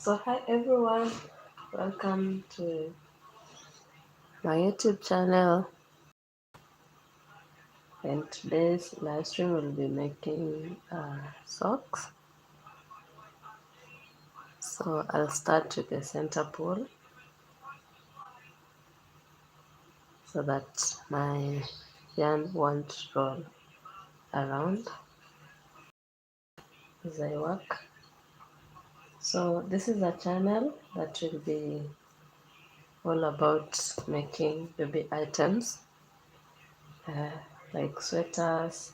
So hi everyone, welcome to my YouTube channel, and today's live stream will be making socks. So I'll start with the center pole so that my yarn won't roll around as I work. So this is a channel that will be all about making baby items uh, like sweaters,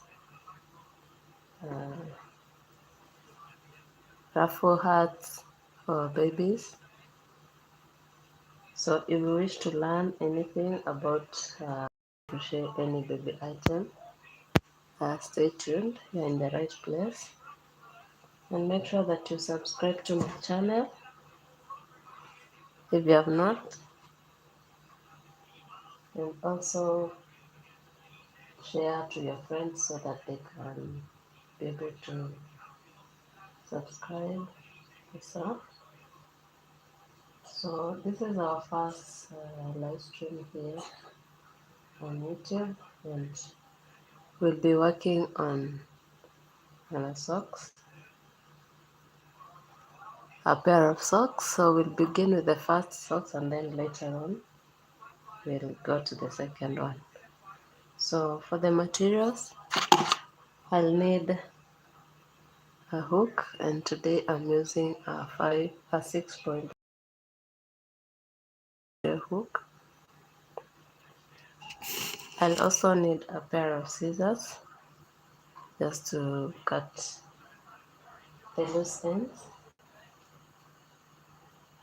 ruffle hats for babies. So if you wish to learn anything about crochet any baby item, stay tuned, you're in the right place. And make sure that you subscribe to my channel if you have not. And also share to your friends so that they can be able to subscribe also. So this is our first live stream here on YouTube, and we'll be working on socks, a pair of socks. So we'll begin with the first socks and then later on we'll go to the second one. So for the materials, I'll need a hook, and today I'm using a 6-point hook. I'll also need a pair of scissors just to cut the loose ends.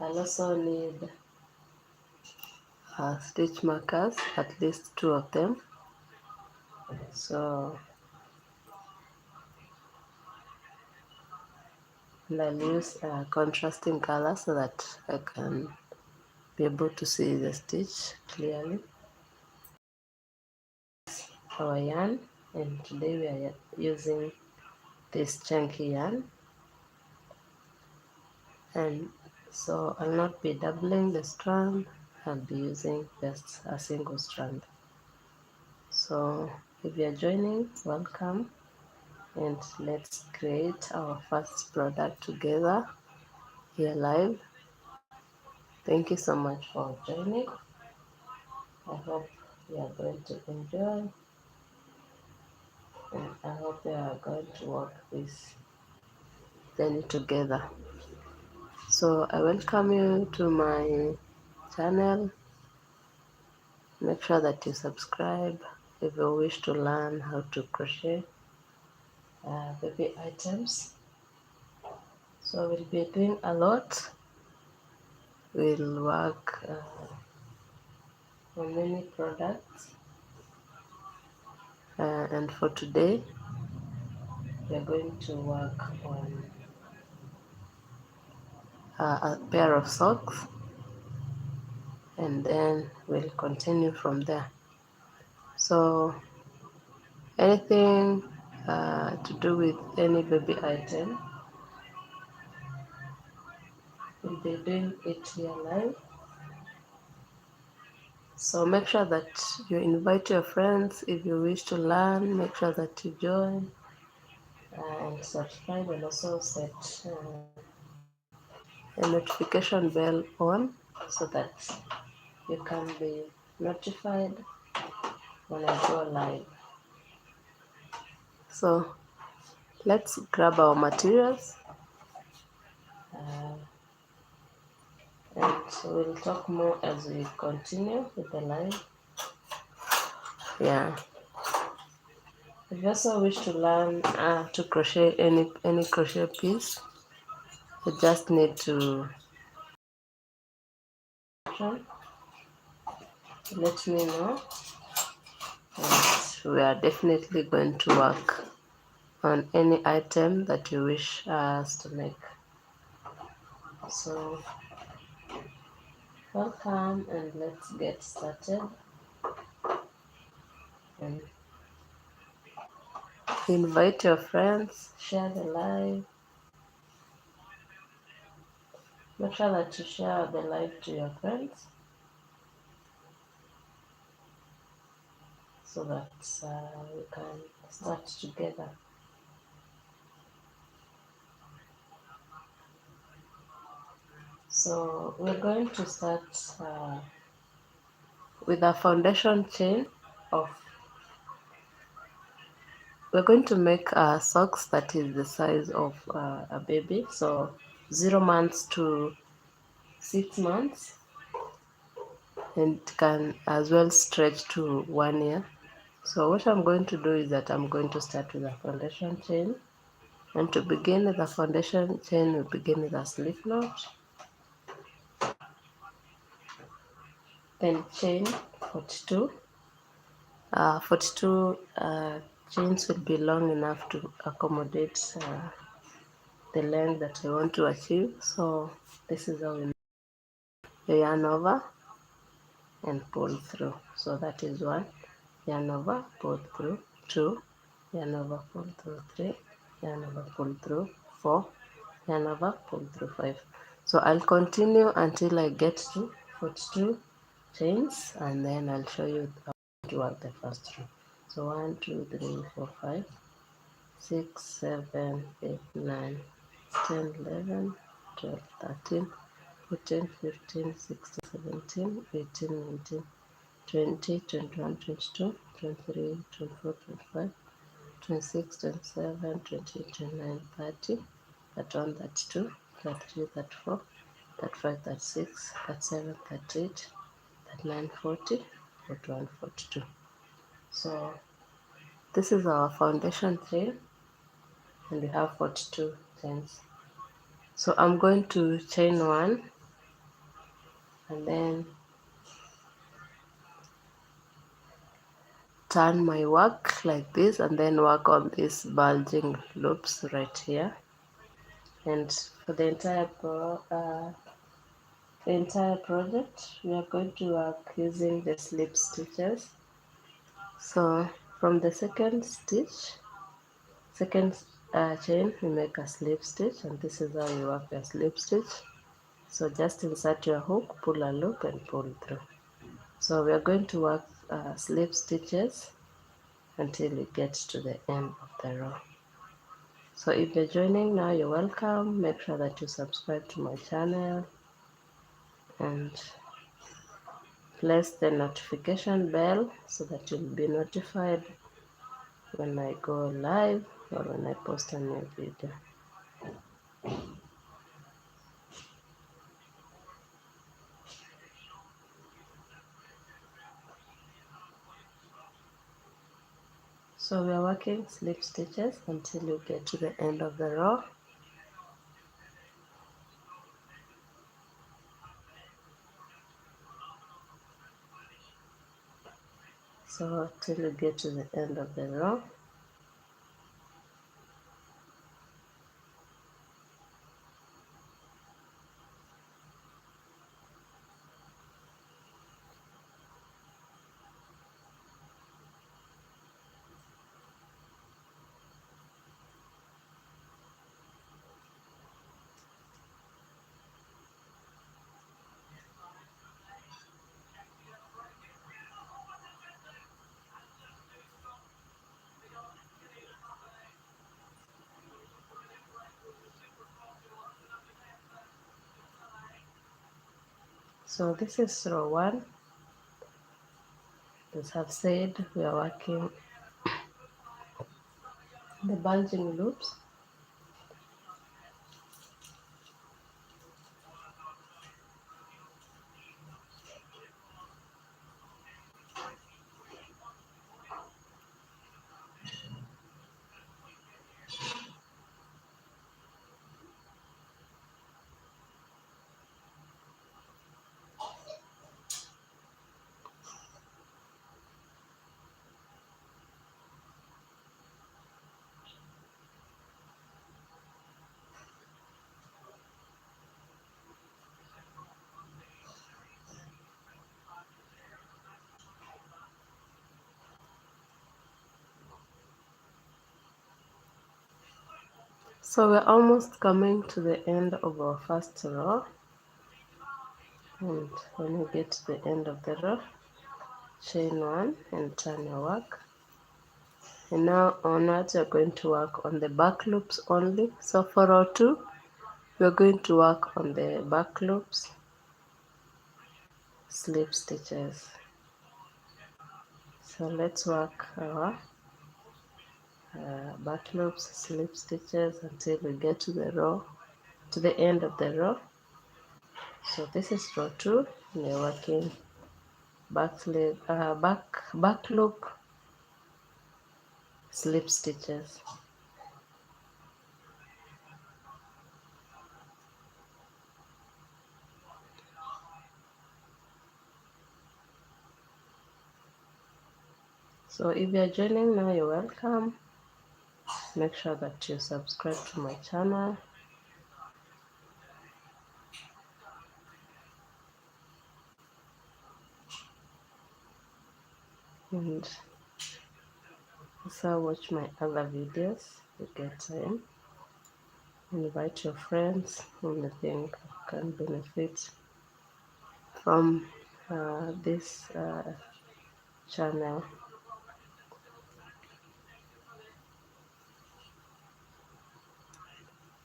I'll also need stitch markers, at least 2 of them. So I'll use a contrasting color so that I can be able to see the stitch clearly. Our yarn, and today we are using this chunky yarn, and so I'll not be doubling the strand, I'll be using just a single strand. So if you're joining, welcome, and let's create our first product together here live. Thank you so much for joining. I hope you are going to enjoy, and I hope we are going to work this journey together. So I welcome you to my channel. Make sure that you subscribe if you wish to learn how to crochet baby items. So we'll be doing a lot. We'll work on many products, and for today we are going to work on a pair of socks, and then we'll continue from there. So anything to do with any baby item, we'll be doing it here live. So make sure that you invite your friends if you wish to learn. Make sure that you join and subscribe, and also set a notification bell on so that you can be notified when I go live. So let's grab our materials, and we'll talk more as we continue with the live. Yeah. If you also wish to learn to crochet any crochet piece, you just need to let me know, and we are definitely going to work on any item that you wish us to make. So welcome, and let's get started, and invite your friends, share the live. Make sure that you share the live to your friends so that we can start together. So we're going to start with a foundation chain of, we're going to make socks that is the size of a baby, so 0 months to 6 months, and it can as well stretch to 1 year. So what I'm going to do is that I'm going to start with a foundation chain, and to begin with the foundation chain, we begin with a slip knot, then chain 42. 42 chains will be long enough to accommodate the length that I want to achieve. So this is how we yarn over and pull through. So that is 1, yarn over, pull through, 2, yarn over, pull through, 3, yarn over, pull through, 4, yarn over, pull through, 5. So I'll continue until I get to 42 chains, and then I'll show you how to work the first row. So 1, 2, 3, 4, 5, 6, 7, 8, 9, 10, 11, 12, 13, 14, 15, 16, 17, 18, 19, 20, 21, 22, 23, 24, 25, 26, 27, 28, 29, 30, 31, 32, 33, 34, 35, 36, 37, 38, 39, 40, 41, 42. So this is our foundation chain, and we have 42 chains. So I'm going to chain 1 and then turn my work like this, and then work on these bulging loops right here. And for the entire project, we are going to work using the slip stitches. So from the second chain, we make a slip stitch, and this is how you work your slip stitch. So just insert your hook, pull a loop, and pull through. So we are going to work slip stitches until we get to the end of the row. So if you're joining now, you're welcome. Make sure that you subscribe to my channel and press the notification bell so that you'll be notified when I go live or when I post a new video. So we are working slip stitches until you get to the end of the row. So till you get to the end of the row. So this is row 1. As I've said, we are working the bulging loops. So we're almost coming to the end of our first row. And when you get to the end of the row, chain 1 and turn your work. And now onwards you're going to work on the back loops only. So for row 2, we're going to work on the back loops, slip stitches. So let's work our back loops, slip stitches until we get to the row, to the end of the row. So this is row 2, and we're working back loop, slip stitches. So if you're joining now, you're welcome. Make sure that you subscribe to my channel. And also watch my other videos if you get time. Invite your friends whom you think can benefit from this channel.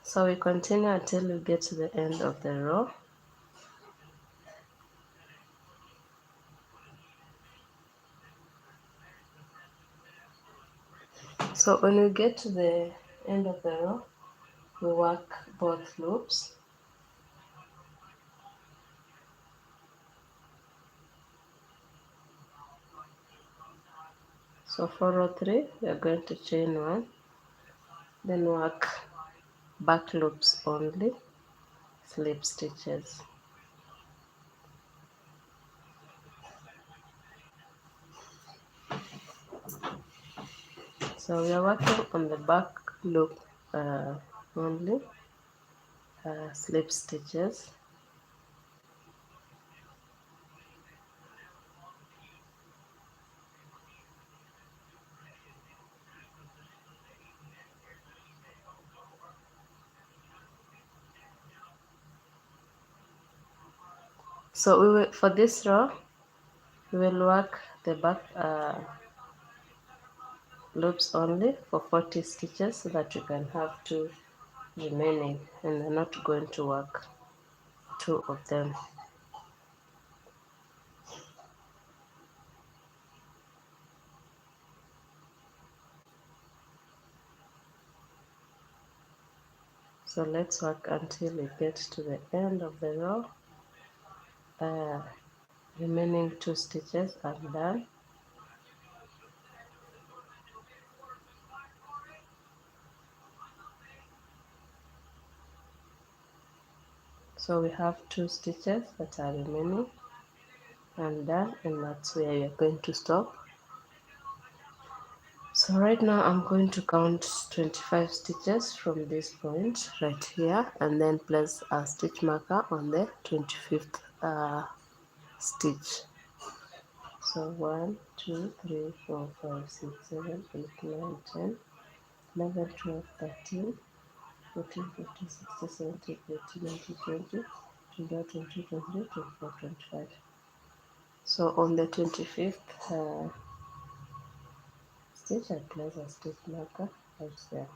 So we continue until we get to the end of the row. So when we get to the end of the row, we work both loops. So for row 3, we are going to chain 1, then work back loops only, slip stitches. So we are working on the back loop only, slip stitches. So we will, for this row, we will work the back loops only for 40 stitches so that you can have 2 remaining, and I'm not going to work 2 of them. So let's work until we get to the end of the row. Remaining 2 stitches are done. So we have 2 stitches that are remaining and done, and that's where we are going to stop. So right now I'm going to count 25 stitches from this point right here, and then place a stitch marker on the 25th stitch. So 1, 2, 3, 4, 5, 6, 7, 8, 9, 10, 11, 12, 13, 14, 15, 16, 17, 18, 19, 20, 21, 22, 23, 24, 25. So on the 25th stitch, I place a stitch marker right there.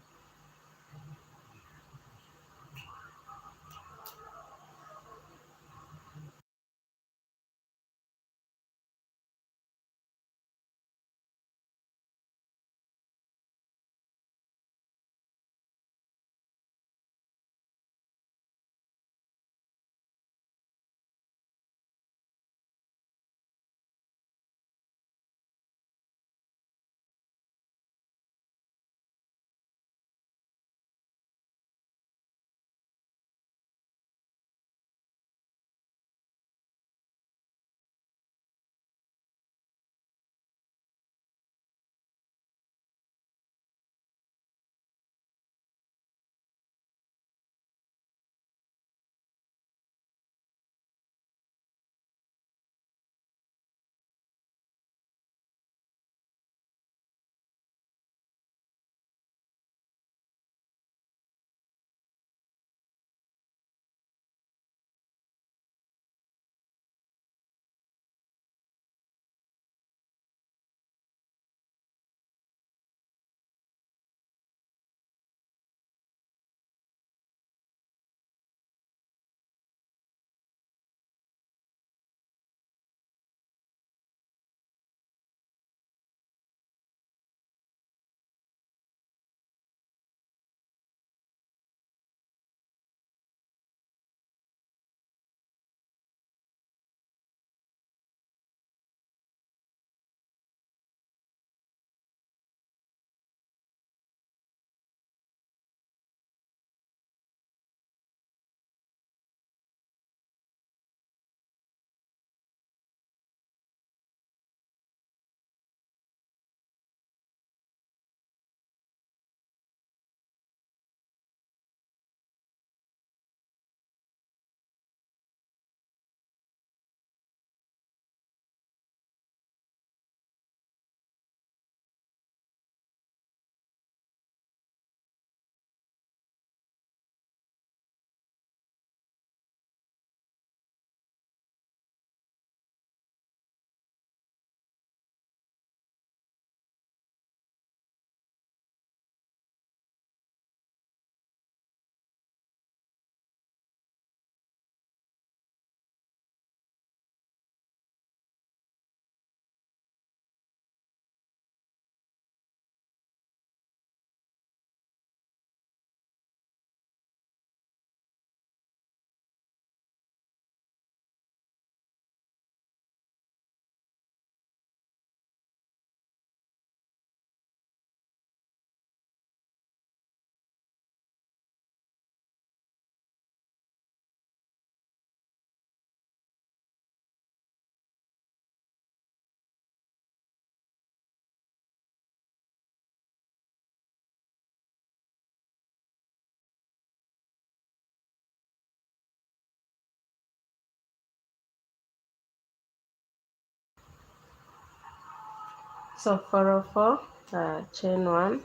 So 404, chain 1,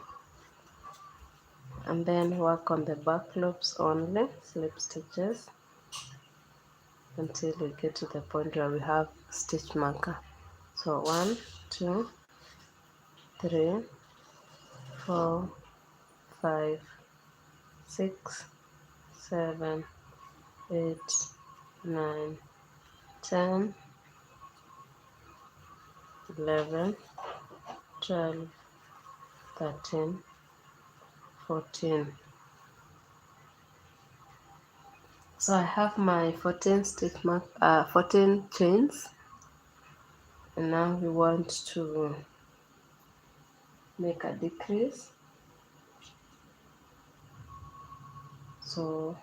and then work on the back loops only, slip stitches until we get to the point where we have stitch marker. So 1, 2, 3, 4, 5, 6, 7, 8, 9, 10, 11, 12, 13, 14. So I have my 14 stitch mark, 14 chains, and now we want to make a decrease. So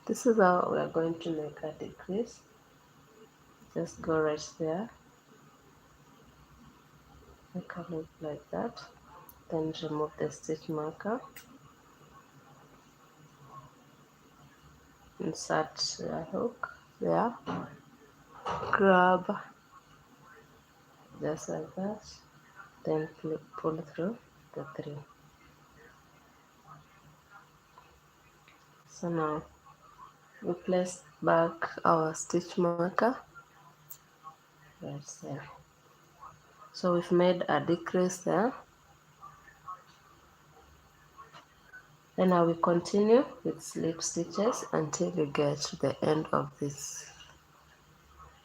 this is how we are going to make a decrease. Just go right there, make a loop like that, then remove the stitch marker, insert the hook there, grab just like that, then pull through the 3. So now we place back our stitch marker right there. So we've made a decrease there. Then I will continue with slip stitches until we get to the end of this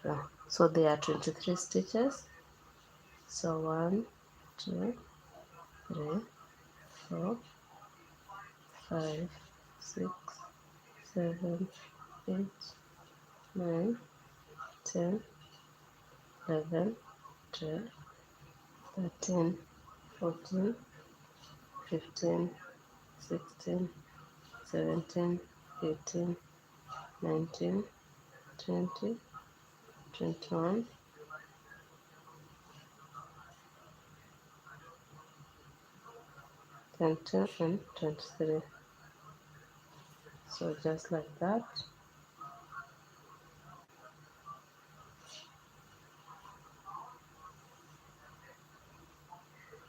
row. So there are 23 stitches. So 1, 2, 3, 4, 5, 6, 7, 8, 9, 10, 11, 12, 13, 14, 15, 16, 17, 18, 19, 20, 21, 22, and 23. So just like that.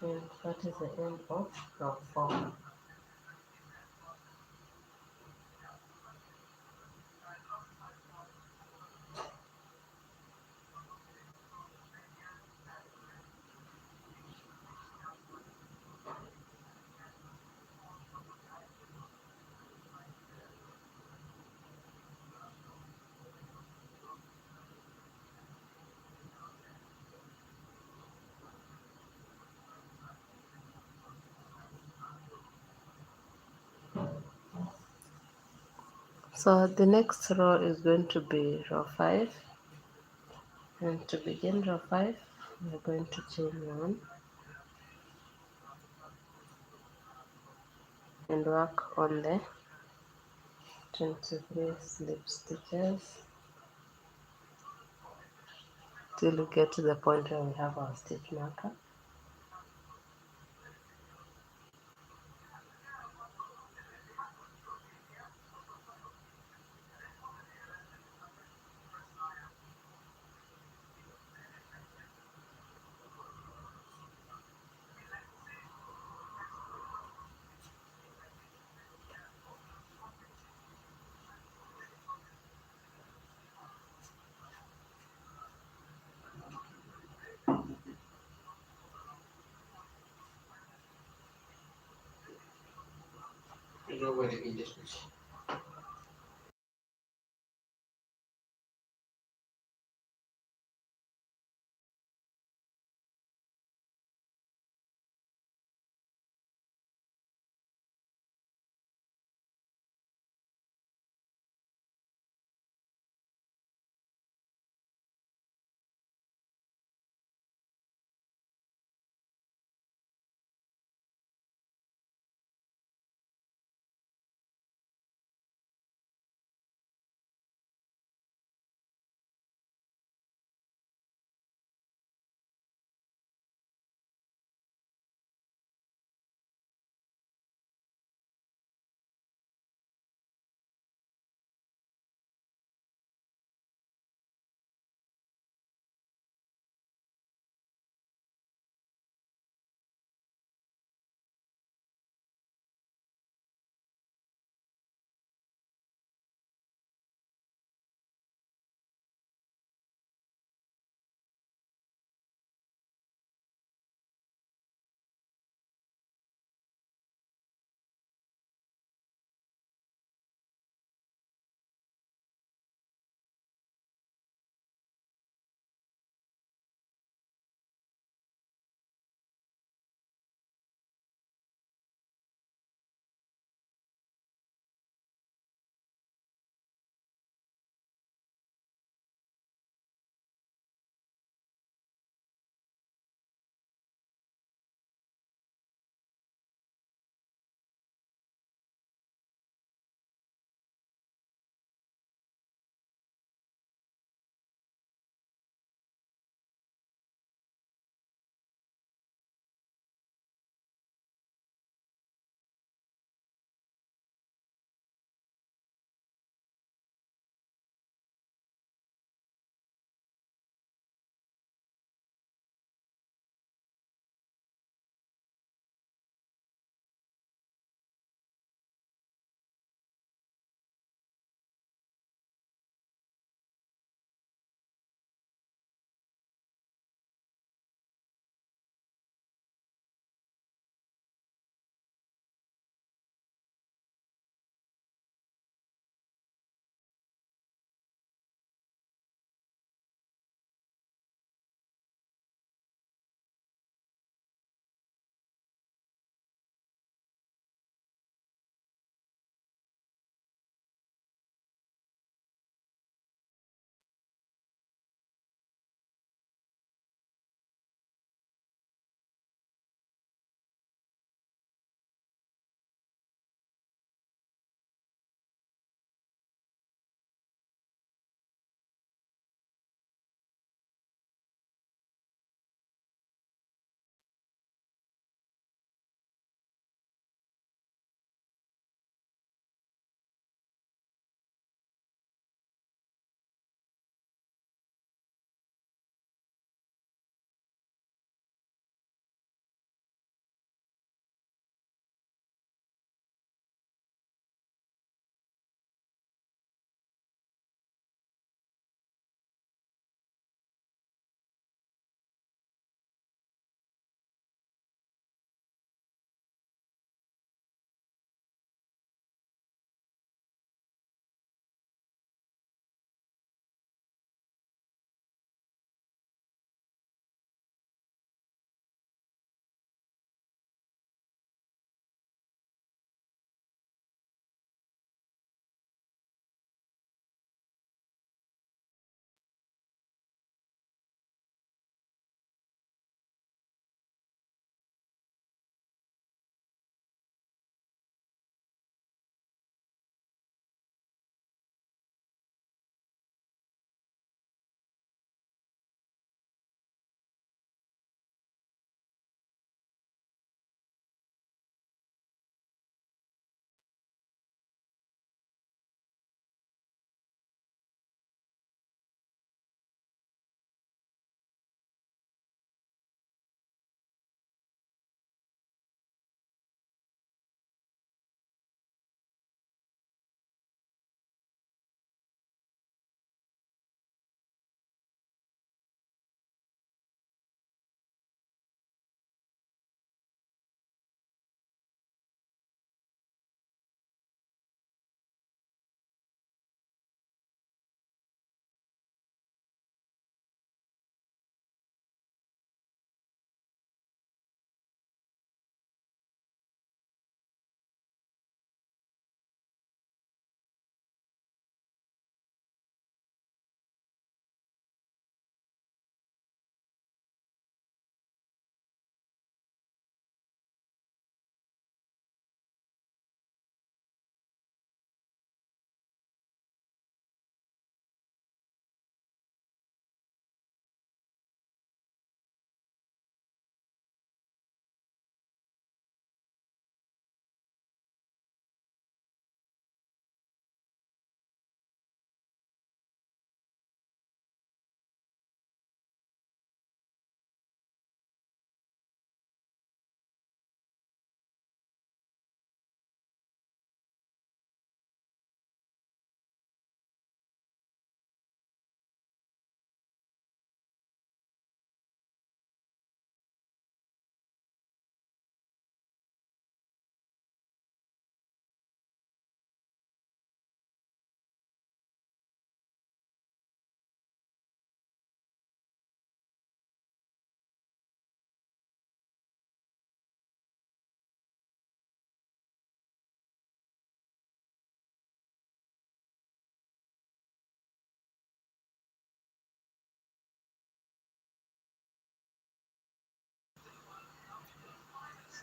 And that is the end of row 4. So the next row is going to be row 5, and to begin row 5 we are going to chain 1 and work on the 23 slip stitches till we get to the point where we have our stitch marker.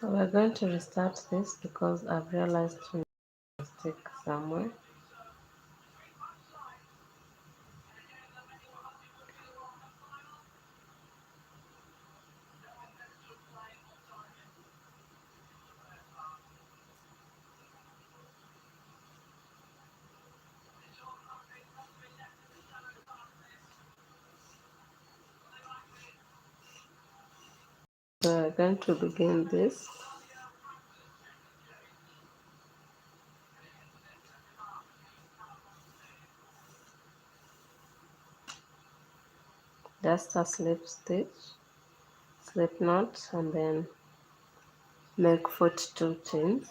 So we're going to restart this because I've realized a mistake somewhere. So we're going to begin this. Just a slip stitch, slip knot, and then make 42 chains.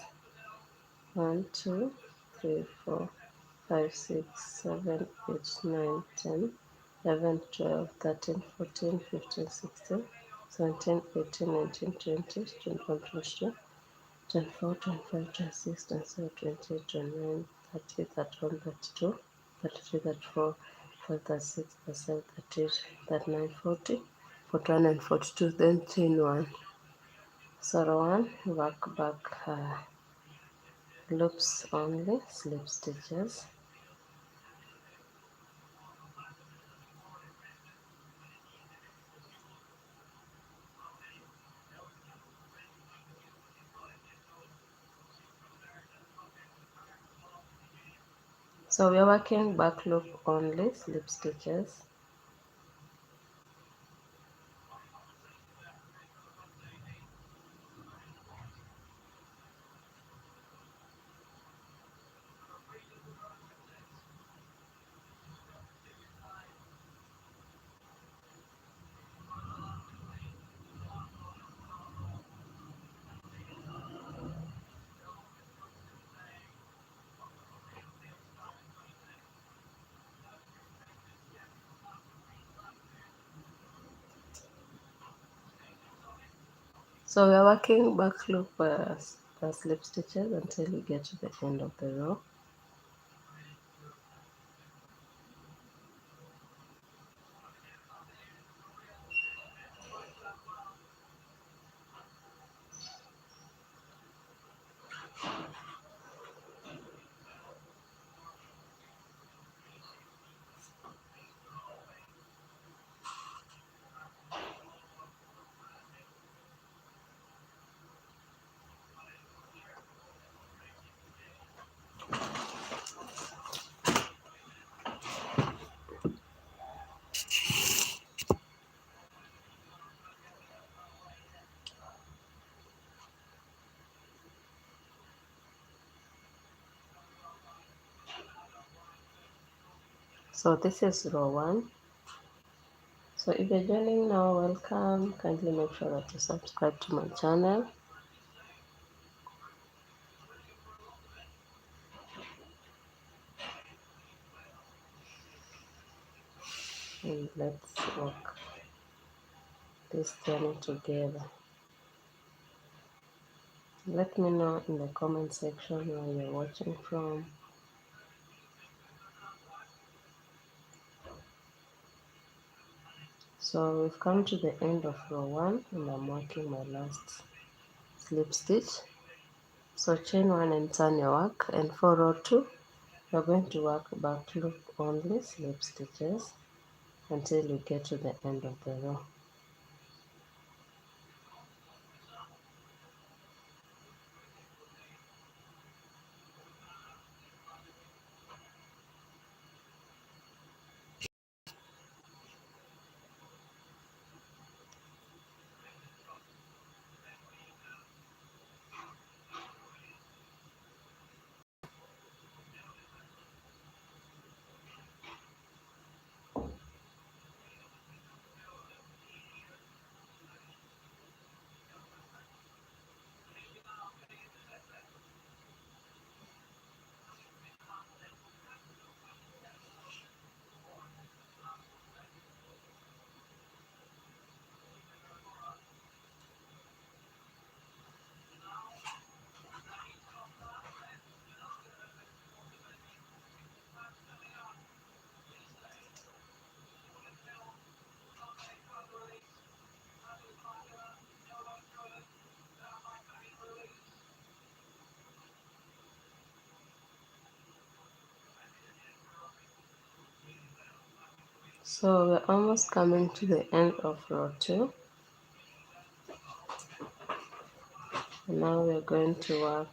1, 2, 3, 4, 5, 6, 7, 8, 9, 10, 11, 12, 13, 14, 15, 16, 17, 18, 19, 20, 21, 22, 24, 25, 26, 27, 28, 29, 30, 31, 32, 33, 34, 36, 37, 38, 39, 40, 41 and 42, then chain 1. So 1, work back loops only, slip stitches. So we are working back loop only, slip stitches. So we are working back loop slip stitches until we get to the end of the row. So this is row 1. So if you're joining now, welcome. Kindly make sure that you subscribe to my channel. And let's walk this journey together. Let me know in the comment section where you're watching from. So we've come to the end of row 1 and I'm working my last slip stitch. So chain 1 and turn your work, and for row 2 you're going to work back loop only, slip stitches until you get to the end of the row. So we're almost coming to the end of row 2, and now we're going to work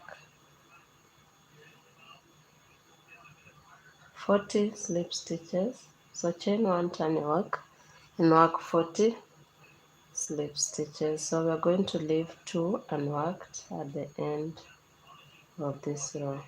40 slip stitches. So chain 1, turn your work, and work 40 slip stitches. So we're going to leave 2 unworked at the end of this row.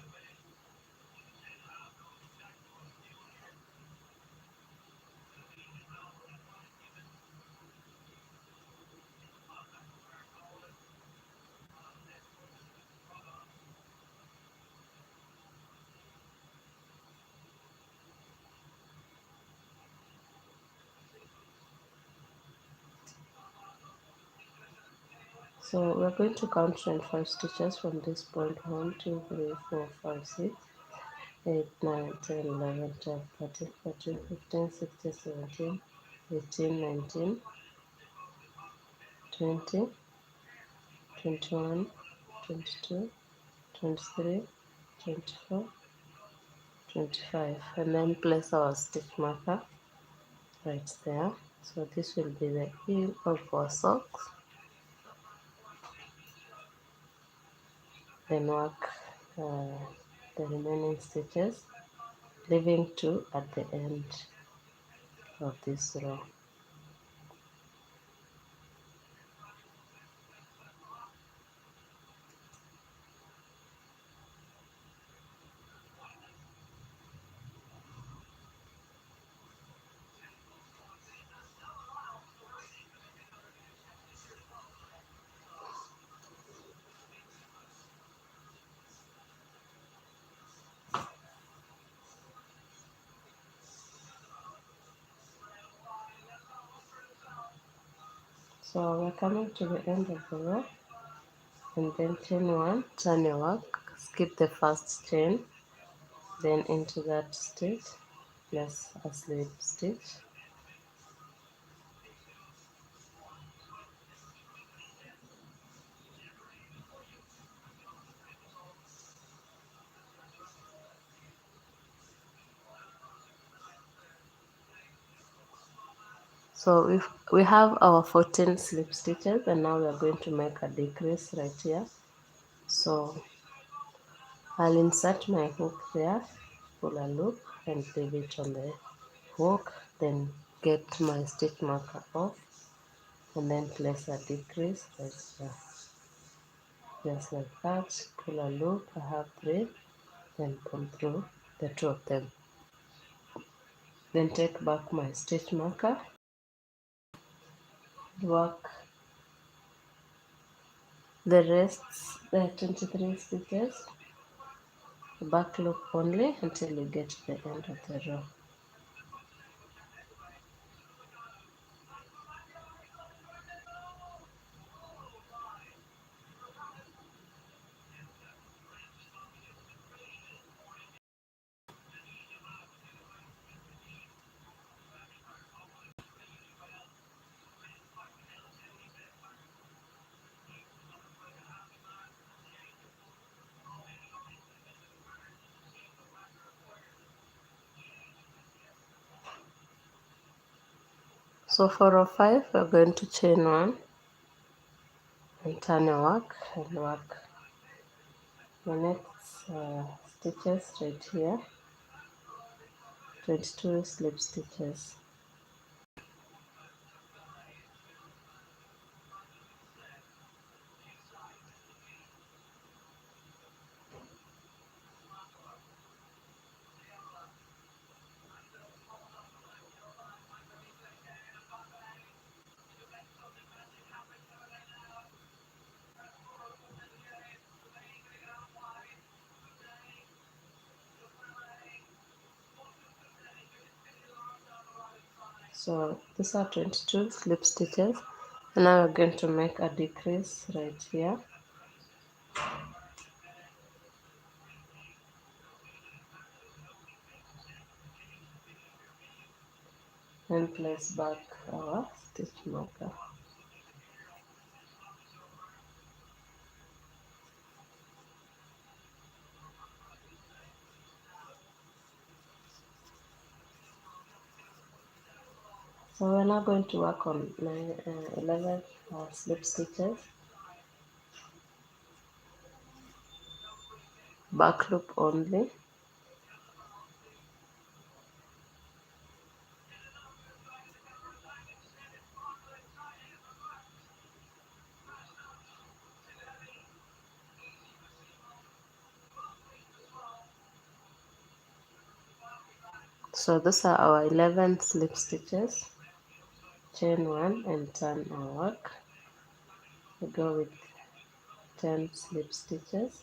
So we're going to count 25 stitches from this point: 1, 2, 3, 4, 5, 6, 8, 9, 10, 11, 12, 13, 14, 15, 16, 17, 18, 19, 20, 21, 22, 23, 24, 25, and then place our stitch marker right there. So this will be the heel of our socks. Then work the remaining stitches, leaving 2 at the end of this row. So we're coming to the end of the row, and then chain 1, turn your work, skip the first chain, then into that stitch, place a slip stitch. So if we have our 14 slip stitches, and now we are going to make a decrease right here. So I'll insert my hook there, pull a loop and leave it on the hook, then get my stitch marker off, and then place a decrease right there, just like that. Pull a loop, I have 3, then pull through the 2 of them. Then take back my stitch marker, work the rest, the 23 stitches, back loop only until you get to the end of the row. So for row 5, we're going to chain 1 and turn your work and work the next stitches right here, 22 slip stitches. So these are 22 slip stitches, and now we're going to make a decrease right here, and place back our stitch marker. So we're now going to work on my 11 slip stitches, back loop only. So those are our 11 slip stitches. Chain 1 and turn our work. We go with 10 slip stitches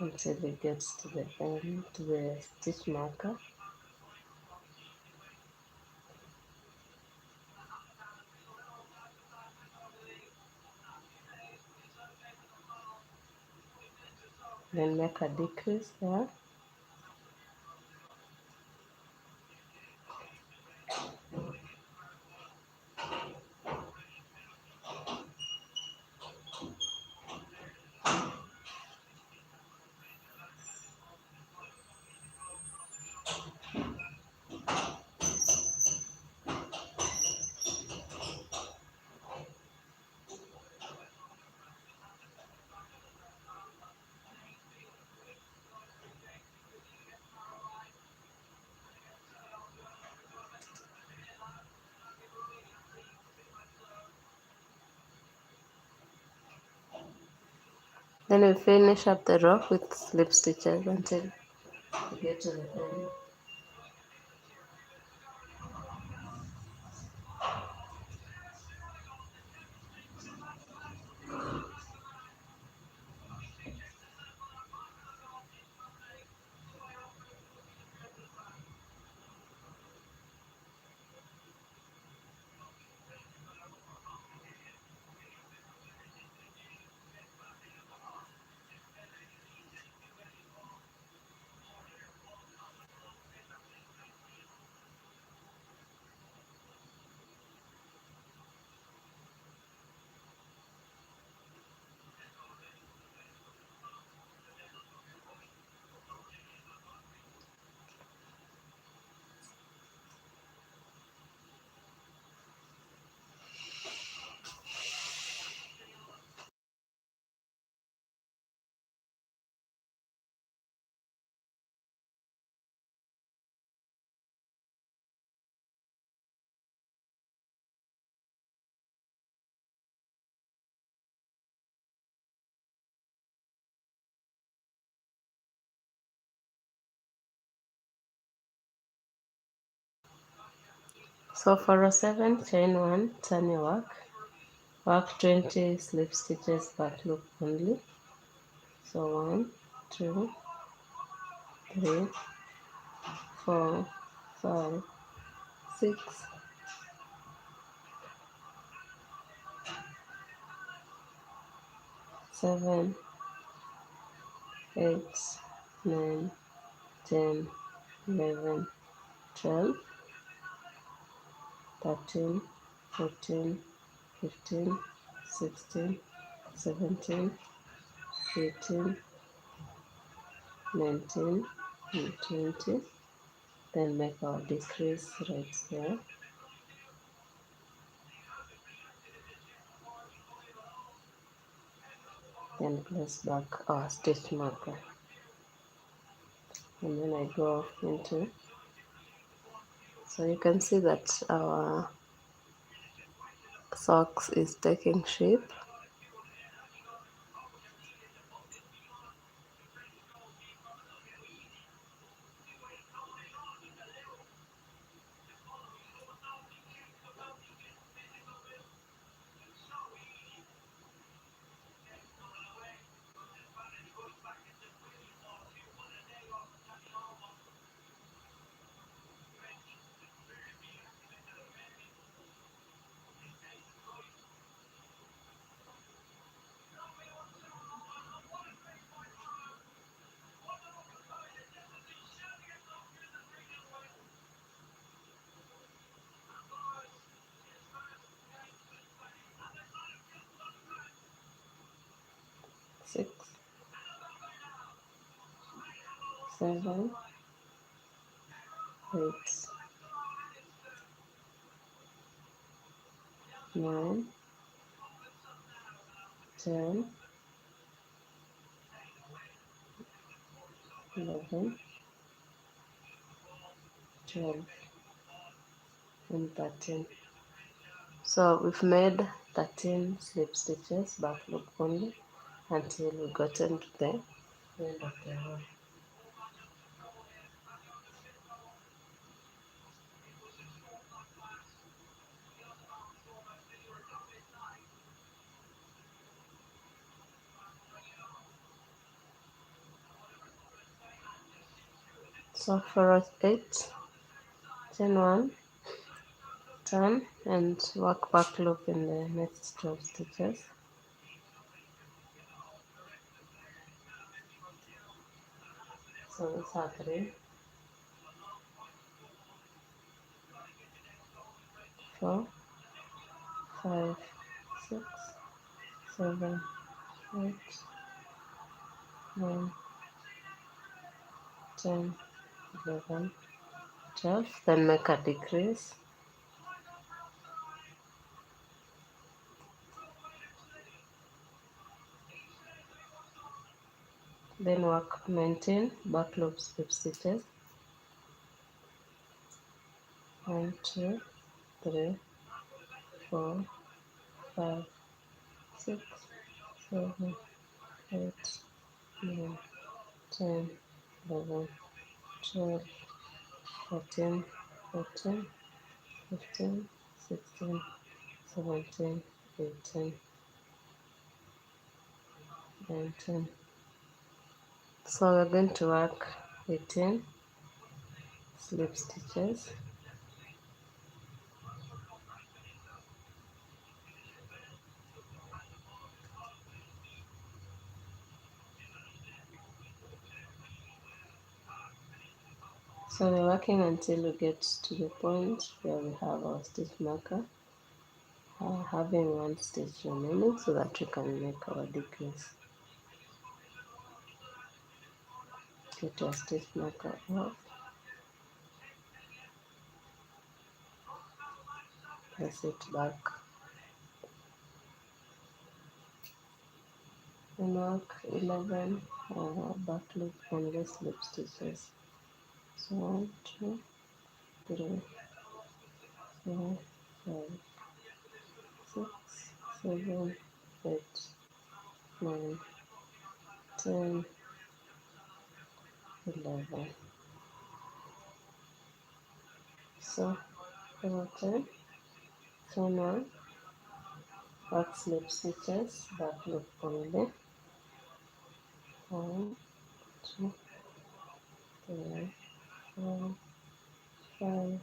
until it gets to the end, to the stitch marker. Then make a decrease there. Then we finish up the row with slip stitches until we get to the end. So for row 7, chain 1, turn your work 20 slip stitches back loop only. So 1, 2, 3, 4, 5, 6, 7, 8, 9, 10, 11, 12, 13, 14, 15, 16, 17, 18, 19, and 20. Then make our decrease right there. Then place back our stitch marker. And then I go into, so you can see that our socks is taking shape. Six, 7, 8, 9, 10, 11, 12, and 13. So we've made 13 slip stitches back loop only until we gotten to the end of the row. So for row 8, chain 1, turn and work back loop in the next 12 stitches. So these are 3, 4, 5, 6, 7, 8, 9, 10, 11, 12. Then make a decrease. Then work 19 back loop slip stitches. 1, 2, 3, 4, 5, 6, 7, 8, 9, 10, 11, 12, 13, 14, 15, 16, 17, 18, 19. So we're going to work 18 slip stitches. So we're working until we get to the point where we have our stitch marker, having one stitch remaining so that we can make our decrease. Get your stitch marker off, press it back, and work 11 back loop on the slip stitches. So 1, 2, 3, 4, 5, 6, 7, 8, 9, 10, 11. So for 10, chain 1, work slip stitches, back loop only. 1, 2, 3, 4, 5,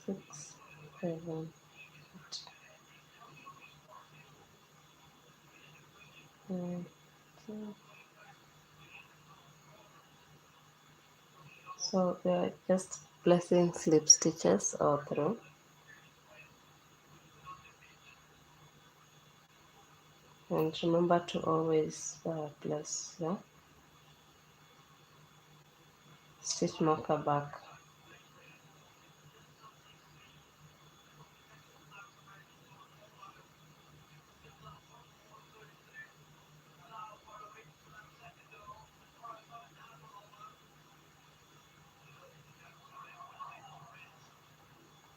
6, 7, 8, 9, 10. So we are just placing slip stitches all through. And remember to always place the stitch marker back.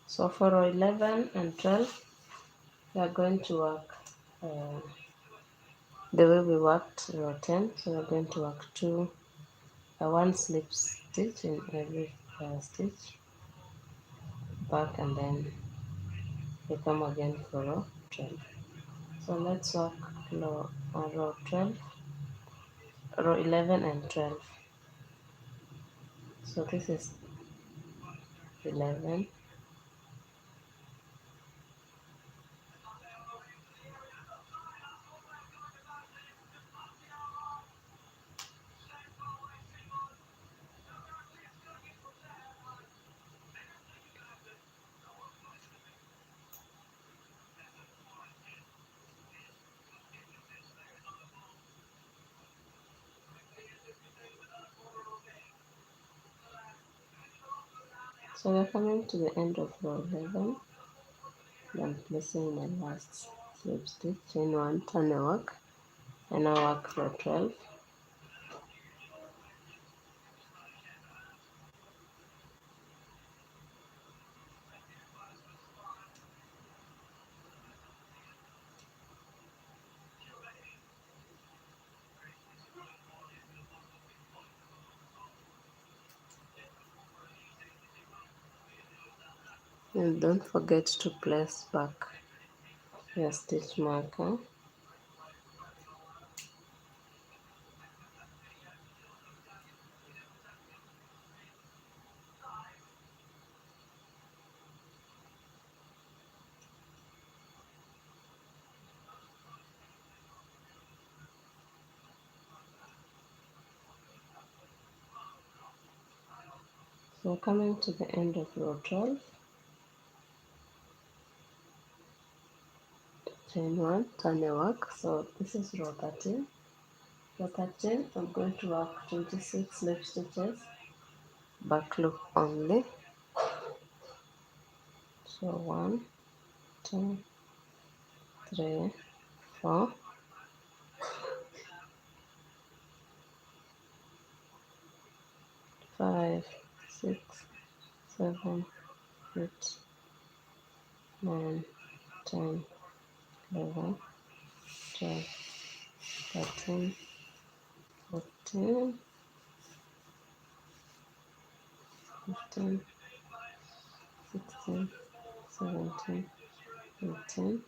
So for row 11 and 12, we are going to work the way we worked row 10. So we're going to work one slip stitch in every stitch back, and then we come again for row 12. So let's work row 12, row 11 and 12. So this is 11, so we're coming to the end of row 11. then placing my last slip stitch, chain 1, turn a work, and now work row 12. And don't forget to place back your stitch marker. So coming to the end of row 12, chain 1, turn a work. So this is row 13. Row 13, I'm going to work 26 slip stitches, back loop only. So 1, 2, 3, 4, 5, 6, 7, 8, 9, 10, 11, 12, 13, 14, 15, 16, 17, 18,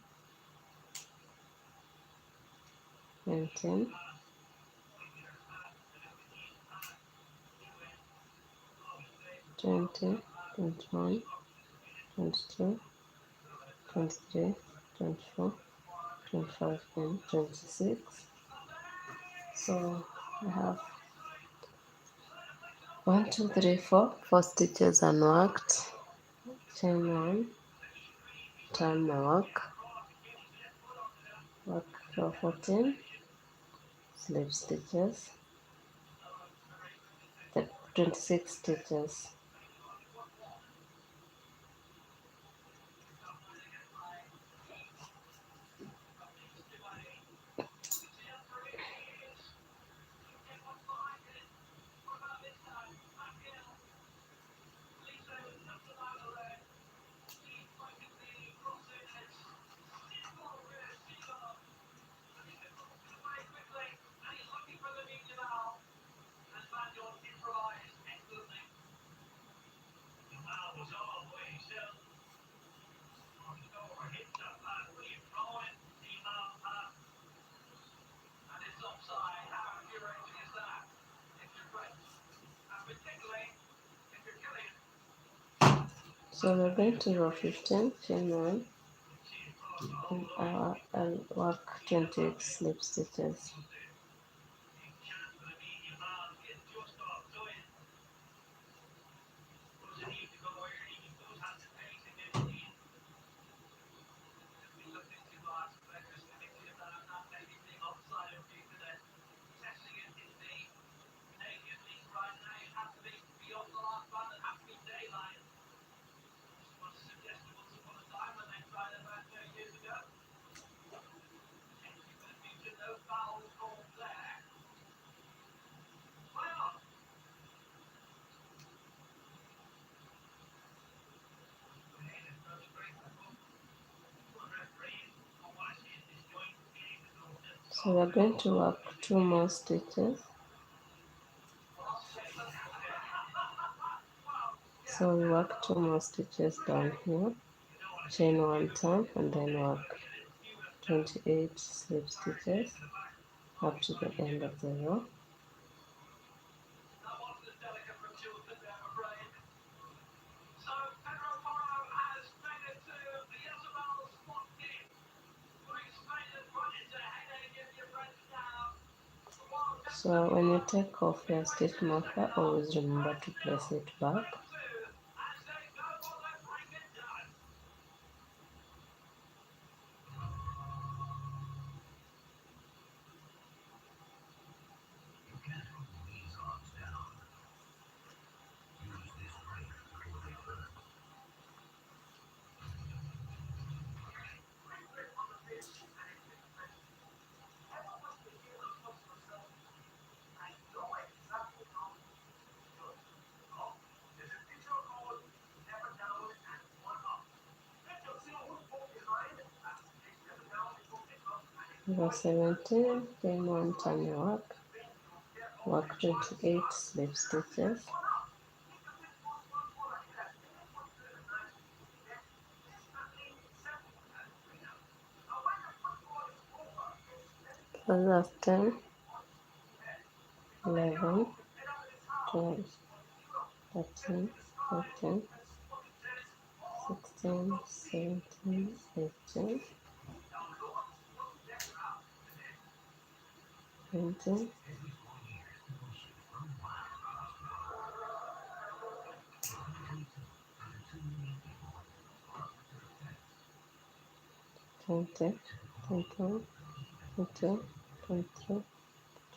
19, 20, 21, 22, 23, 24, 25, and 26. So I have 1, 2, 3, 4, 4 stitches unworked, chain 1, turn my work row 14, slip stitches, 26 stitches. So we're going to row 15, chain 1, and I'll work 28 slip stitches. So we're going to work 2 more stitches. So we work 2 more stitches down here, chain 1 turn, and then work 28 slip stitches up to the end of the row. So when you take off your stitch marker, always remember to place it back. Row 17, chain 1, turn your work 28 slip stitches, so that's 10, 11, 12, 13, 14, 16, 17, 18, 19, 20, 21, 22, 23,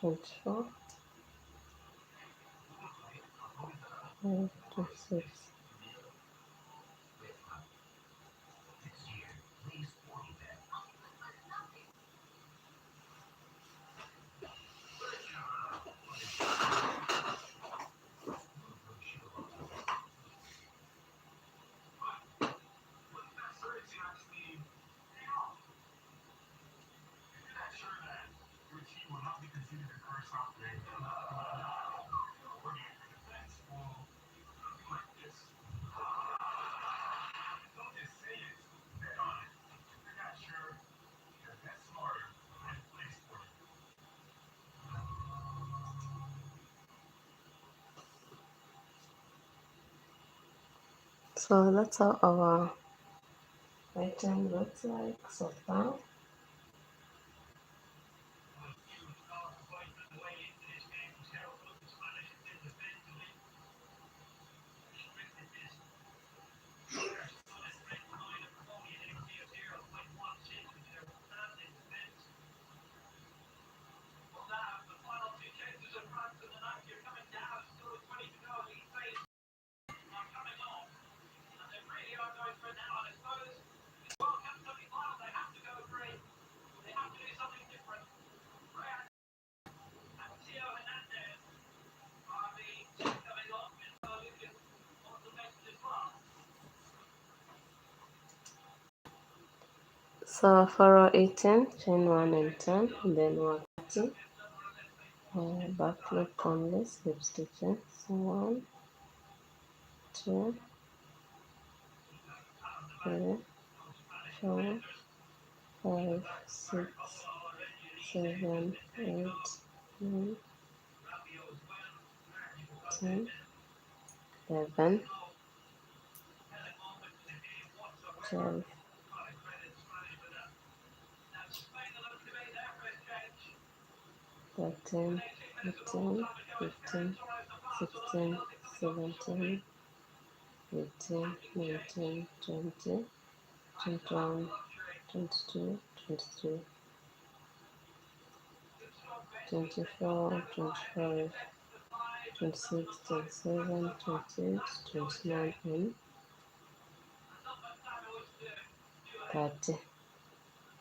24, 26. So that's how our item looks like so far. So for row 18, chain 1 and 10, and then work 30, back loop only, slip stitching. So 1, 2, 3, 4, 5, 6, 7, 8, 9, 10, 11, 12, 13, 14, 15, 16, 17, 18, 19, 20, 21, 22, 23, 24, 25, 26, 27, 28, 29, and 30.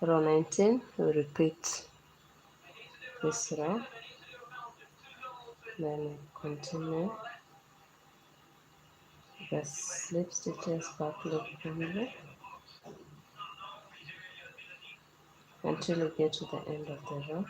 Row 19, we repeat this row, then we continue the slip stitches back loop only until you get to the end of the row.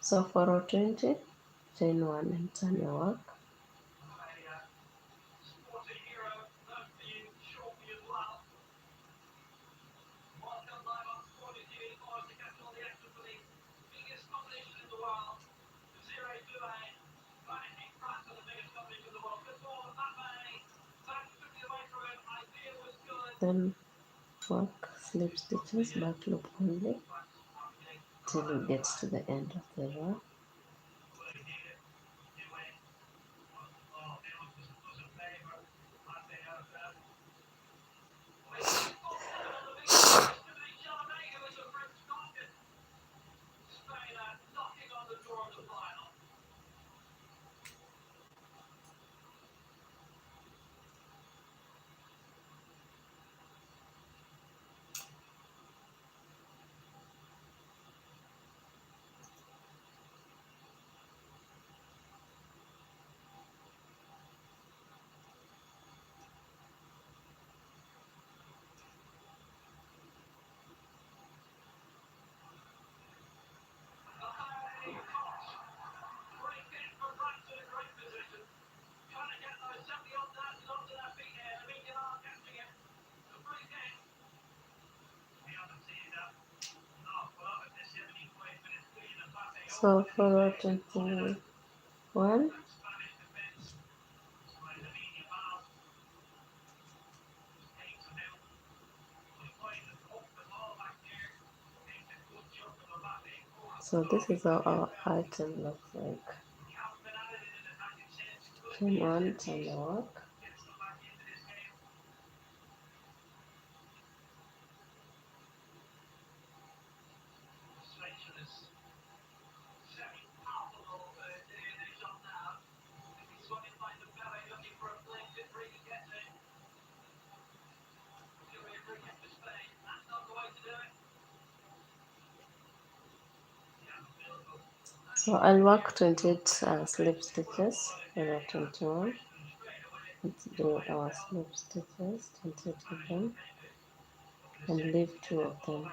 So for row 20, chain 1 and turn your work. then work slip stitches back loop only till it gets to the end of the row. So for row 21, so this is how our item looks like. Chain 1, turn the work. So I'll work 28 slip stitches for row 21. Let's do our slip stitches, 28 of them, and leave 2 of them.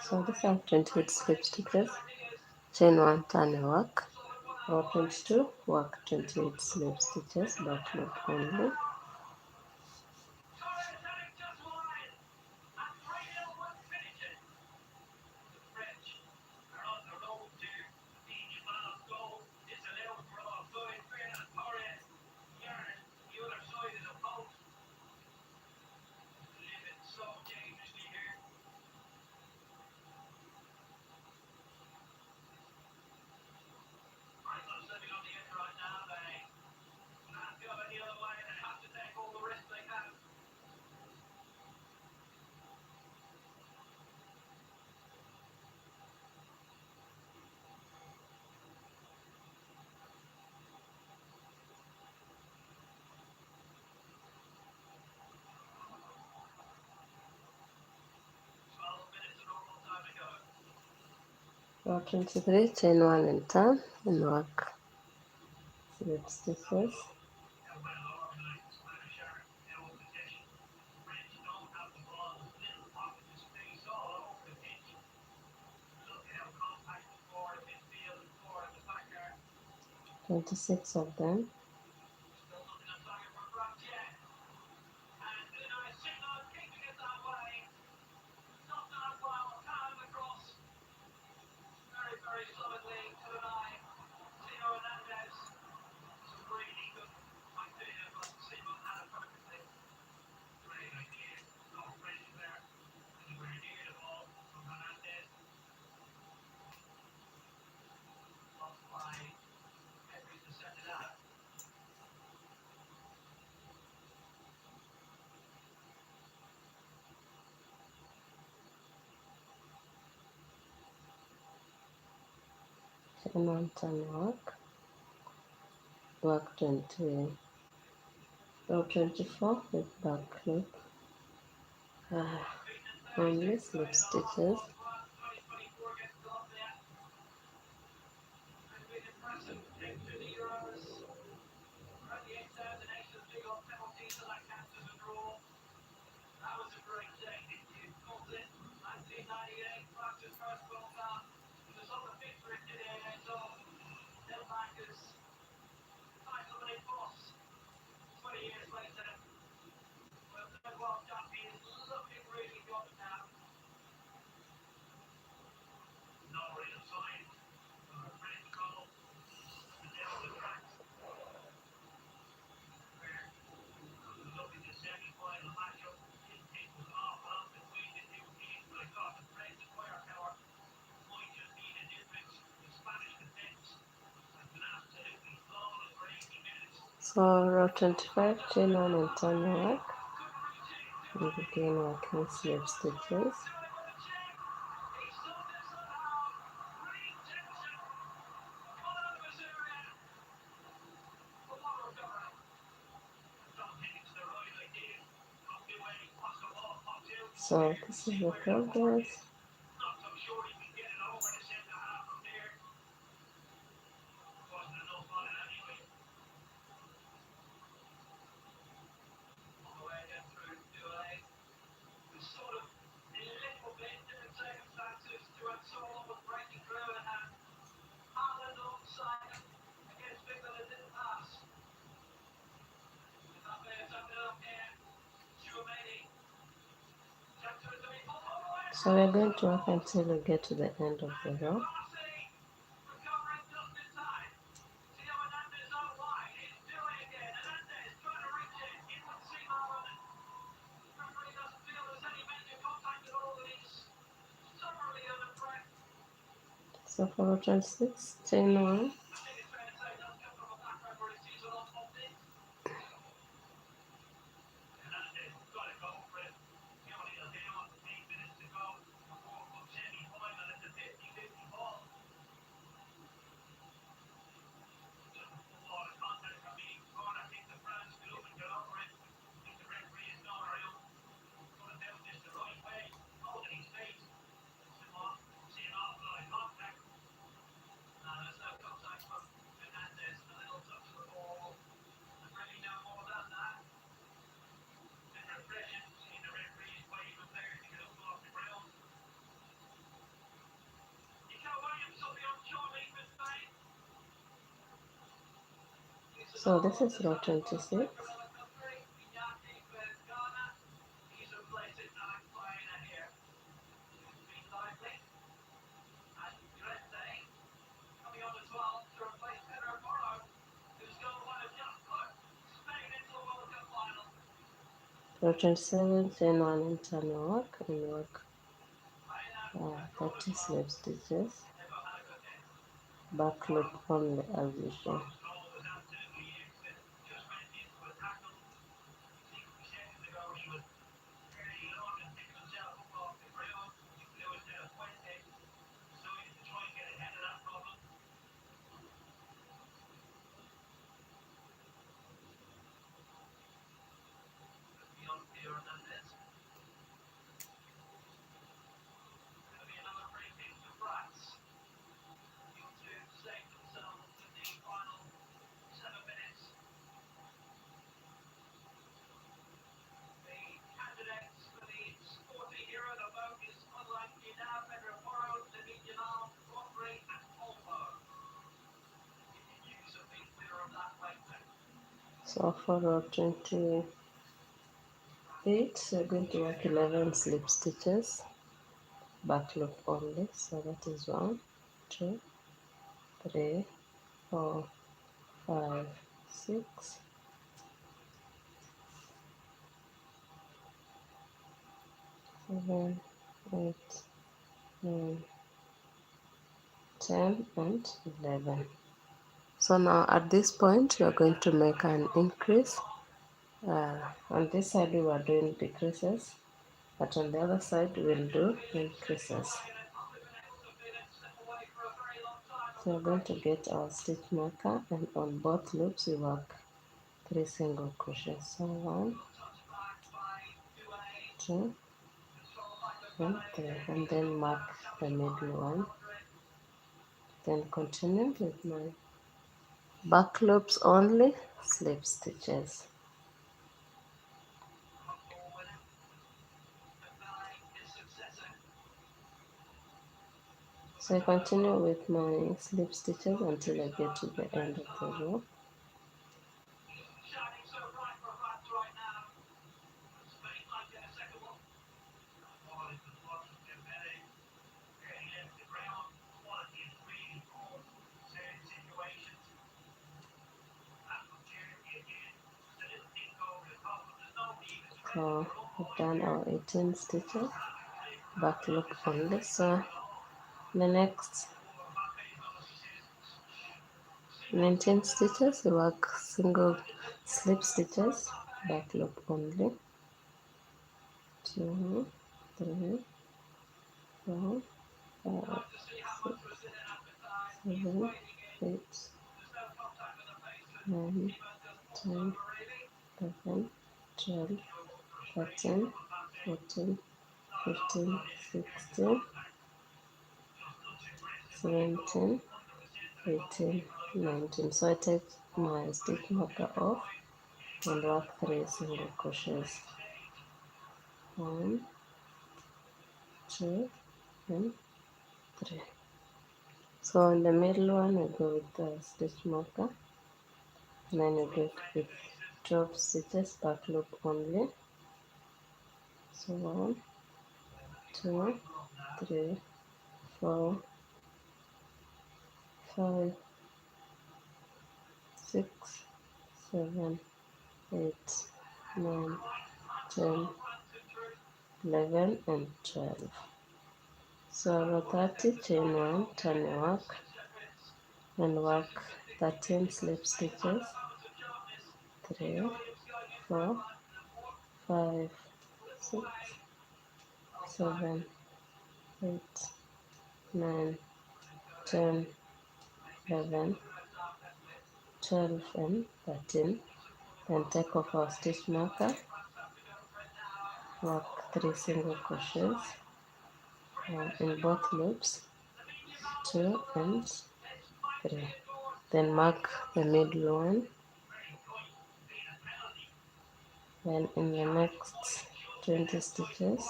So this are 28 slip stitches, chain 1, turn a work, row 22, work 28 slip stitches, back loop only. Row 23, chain 1 and turn and work slip stitches. Twenty-six of them. Chain 1, turn work. work 20 row 24 with back loop, only slip stitches. So row 25, chain 1 and turn your work, and begin working slip stitches. So this is the progress. So we're going to work until we get to the end of the row. So for row 26, chain 1, so this is row 26. Row 27, chain 1 and turn your work, and work 30 slip stitches, back loop only as usual. So for row 28, we're going to work 11 slip stitches, back loop only. So that is 1, 2, 3, 4, 5, 6, 7, 8, 9, 10, and 11. So now at this point we are going to make an increase. On this side we are doing decreases, but on the other side we'll do increases. we are going to get our stitch marker, and on both loops we work 3 single crochets. So 1, 2, and 3, and then mark the middle one. Then continue with my back loops only, slip stitches. So I continue with my slip stitches until I get to the end of the row. So I've done our 18 stitches, back loop only. So the next 19 stitches, we work single slip stitches, back loop only. 2, 3, 4, 5, 6, 7, 8, 9, 10, 11, 12, 13, 14, 15, 16, 17, 18, 19. So I take my stitch marker off and work 3 single crochets. 1, 2, and 3. So in the middle one we go with the stitch marker, and then you get with 12 stitches, back loop only. So 1, 2, 3, 4, 5, 6, 7, 8, 9, 10, 11, and 12. So row 30, chain 1, turn your work, and work 13 slip stitches. 3, 4, 5, 6, 7, 8, 9, 10, 11, 12, and 13. Then take off our stitch marker, work 3 single crochets in both loops, 2 and 3. Then mark the middle one. Then in the next 20 stitches,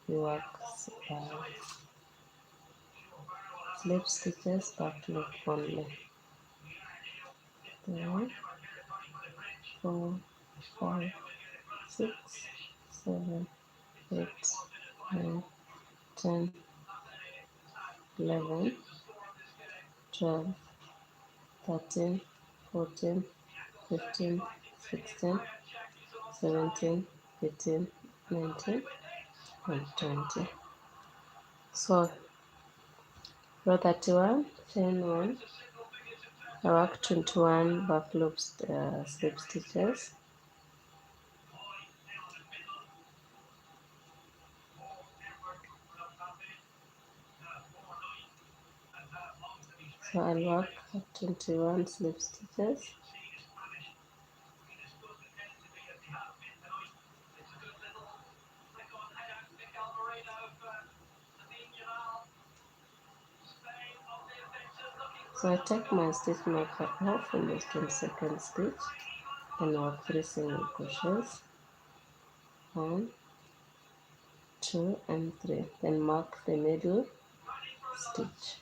we work slip stitches, back loop only. 3, 4, 5, 6, 7, 8, 9, 10, 11, 12, 13, 14, 15, 16, 17, 18, 19, and 20. So row 31, chain 1, I work 21 back loops, slip stitches. So I'll work 21 slip stitches. So I take my stitch marker off in the 22nd stitch and work 3 single crochets. 1, 2, and 3. Then mark the middle stitch.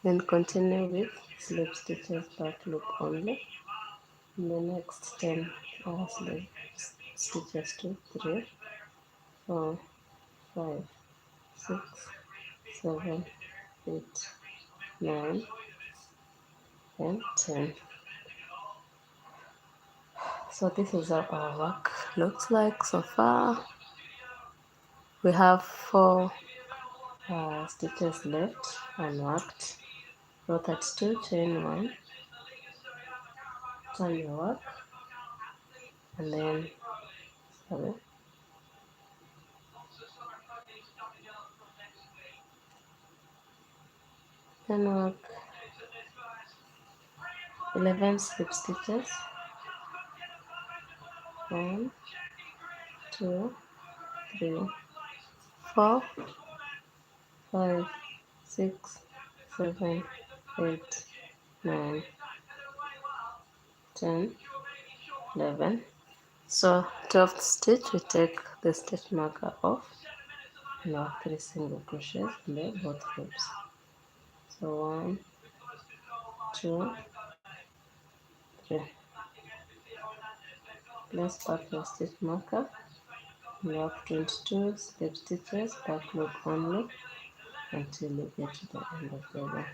Then continue with slip stitches, back loop only. In the next 10 slip stitches, 2, 3, 4, 5, 6, 7, 8, 9, and 10. So this is how our work looks like so far. We have 4 stitches left unworked. Row 32, chain 1, turn your work, and then sorry, then work 11 slip stitches. 1, 2, 3, 4, 5, 6, 7, 8, 9, 10, 11. So 12th stitch, we take the stitch marker off and work 3 single crochets in the both loops. So 1, 2, 3. Place back your stitch marker and work 22 slip stitches back loop only until you get to the end of the row.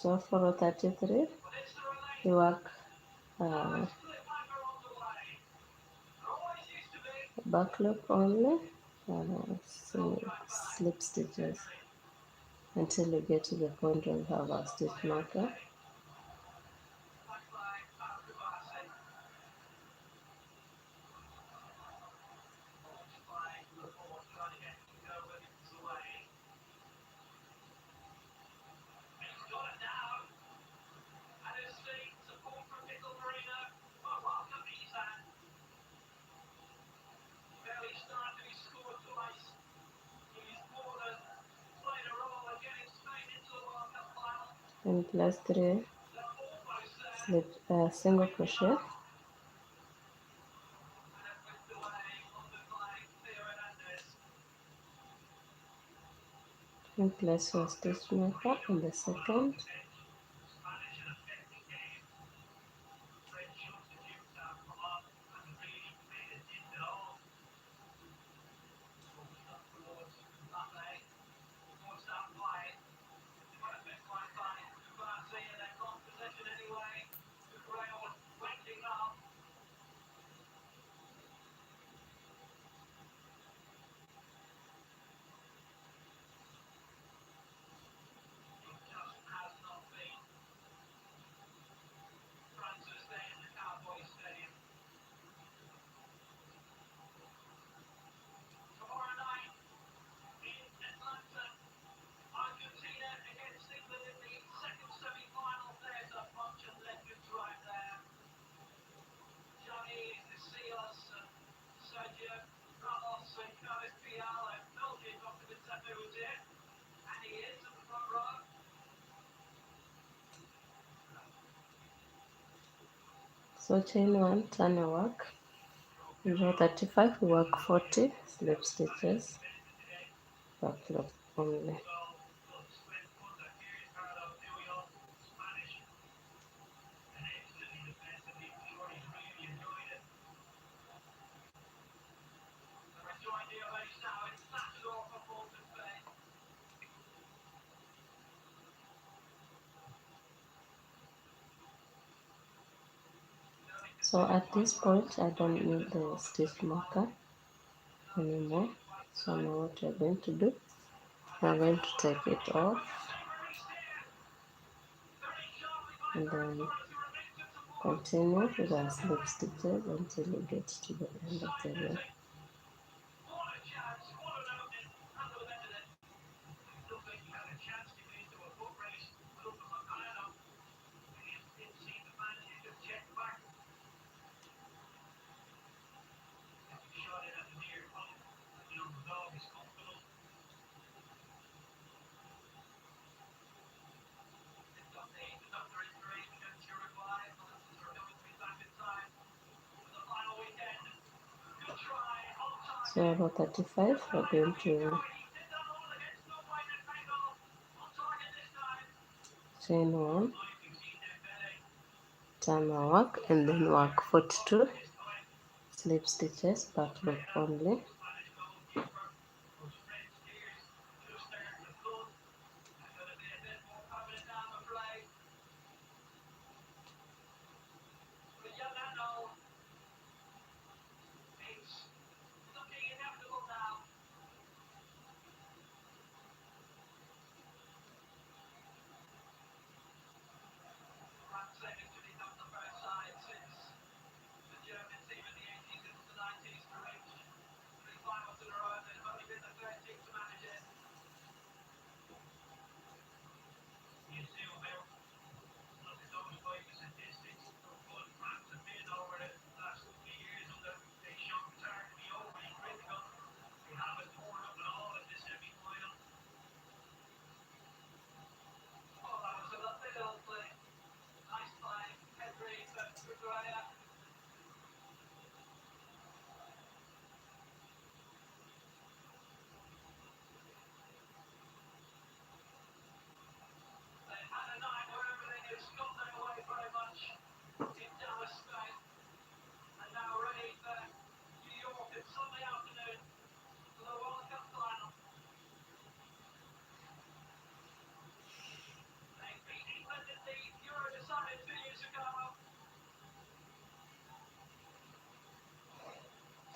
So for row 33, you work back loop only, so slip stitches until you get to the point where you have a stitch marker. And plus 3 single crochet and place your stitch marker on the second. So chain 1, turn a work. In row 35, we work 40 slip stitches back loop only. So at this point, I don't need the stitch marker anymore. So now what we're going to do, we're going to take it off and then continue with our slip stitches until you get to the end of the row. So row 35, we're going to chain 1, turn our work, and then work 42 slip stitches back loop only.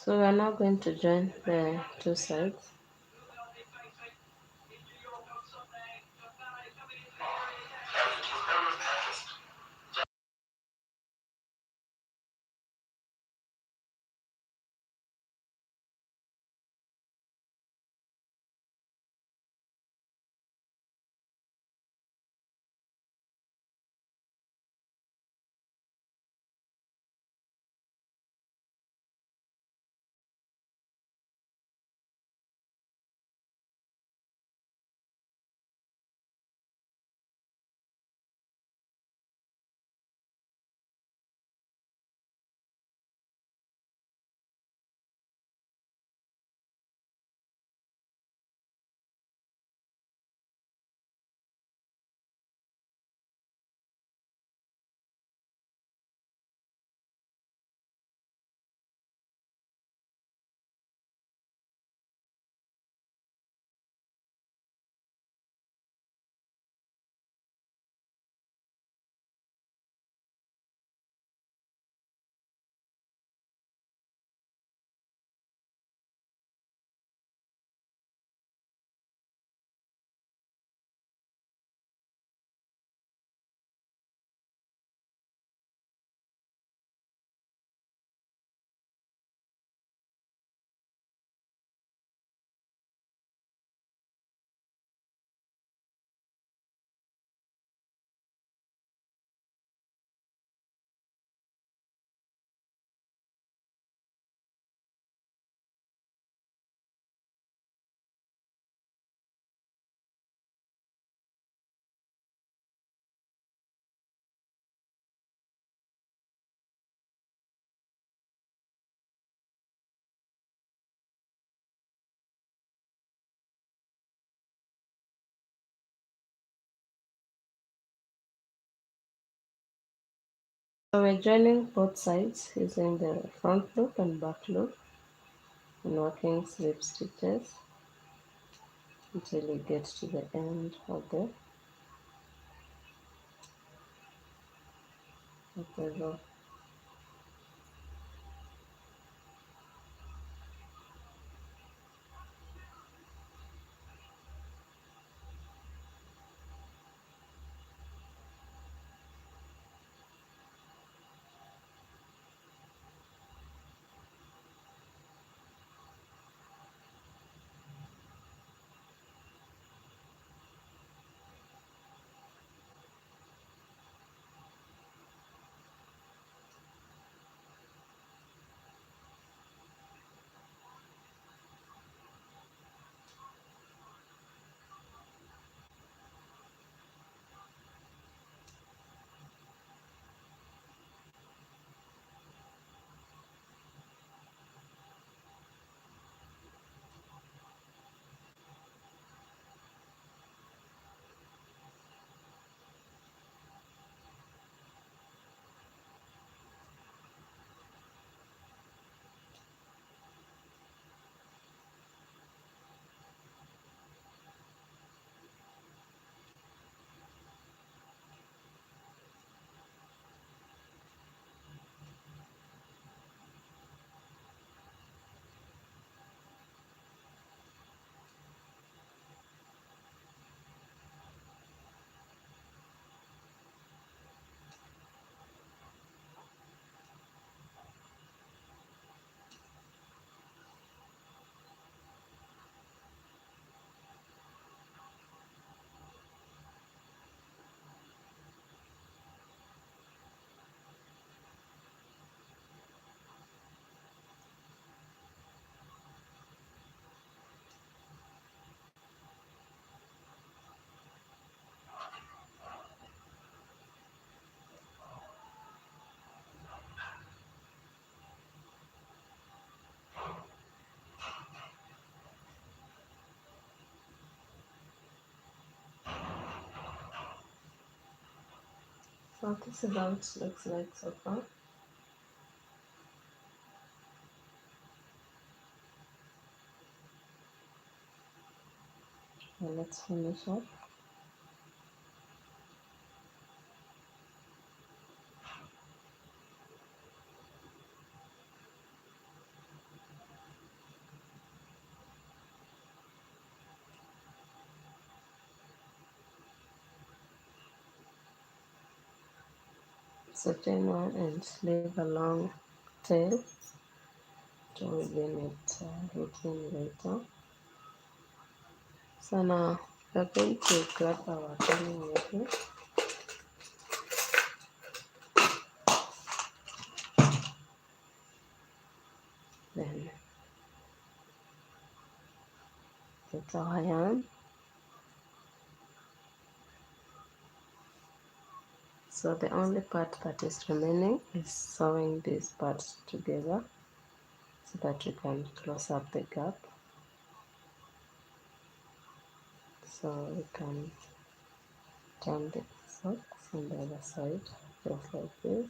So we are now going to join the two sides. So we're joining both sides using the front loop and back loop and working slip stitches until we get to the end of the row. So this is how it looks like so far. Now let's finish up. certain one and leave a long tail to within it hitting later. So now we're going to grab our turning needle. Then get our yarn. So the only part that is remaining is sewing these parts together so that we can close up the gap. So we can turn the socks on the other side just like this.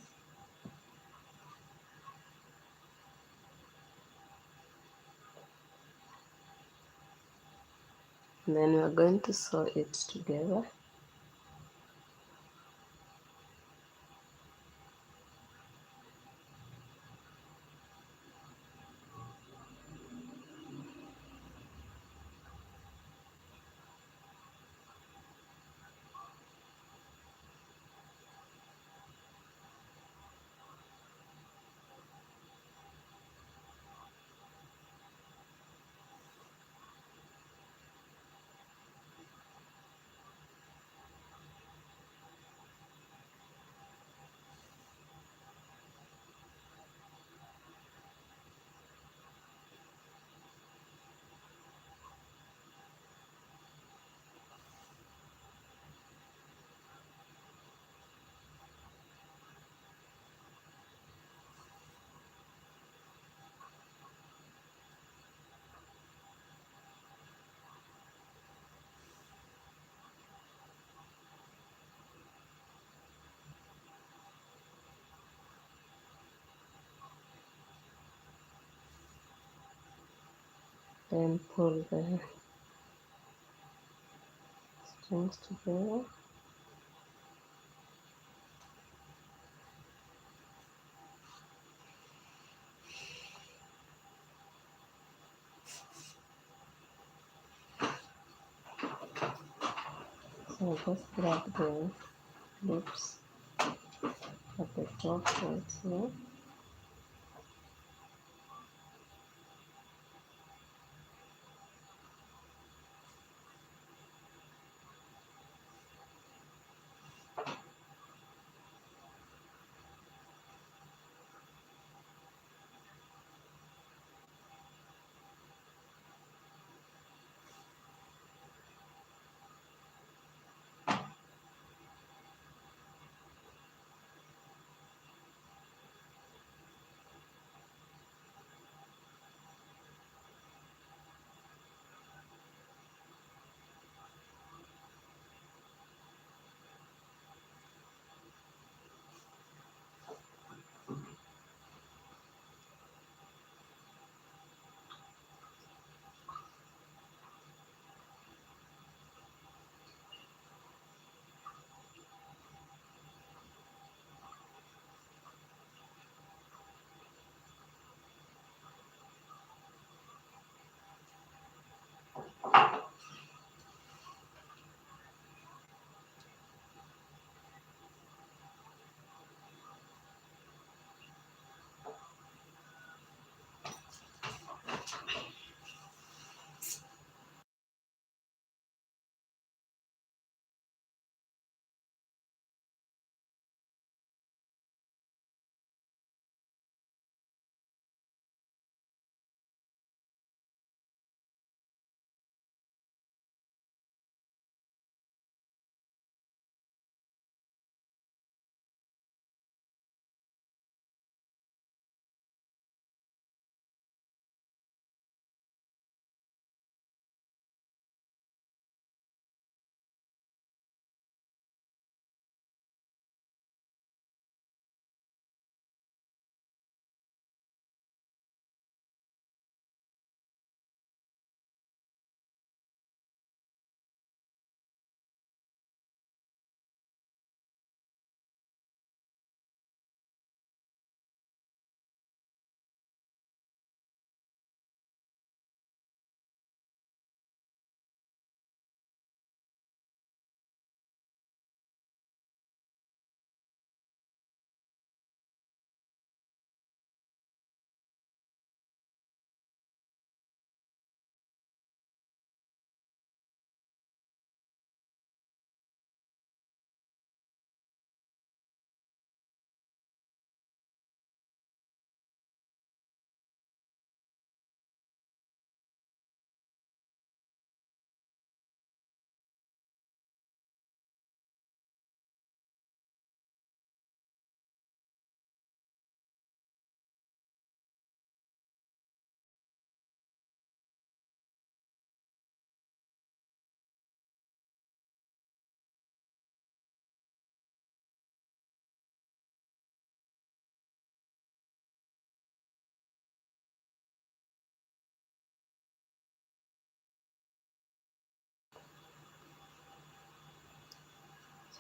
And then we are going to sew it together. Then pull the strings together. So just grab the loops at the top right here.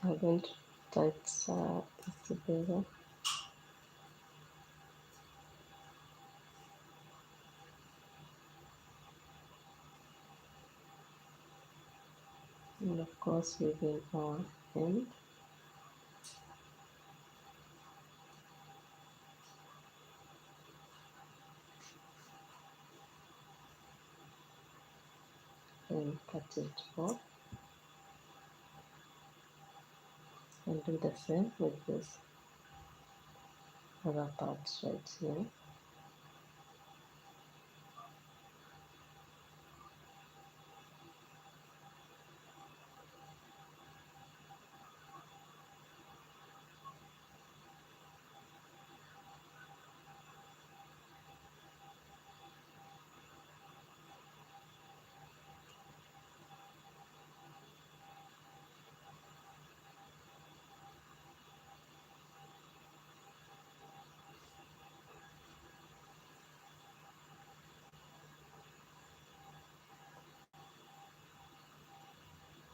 I'm going to tie this together. And of course within our end. And cut it off and do the same with this other part right here.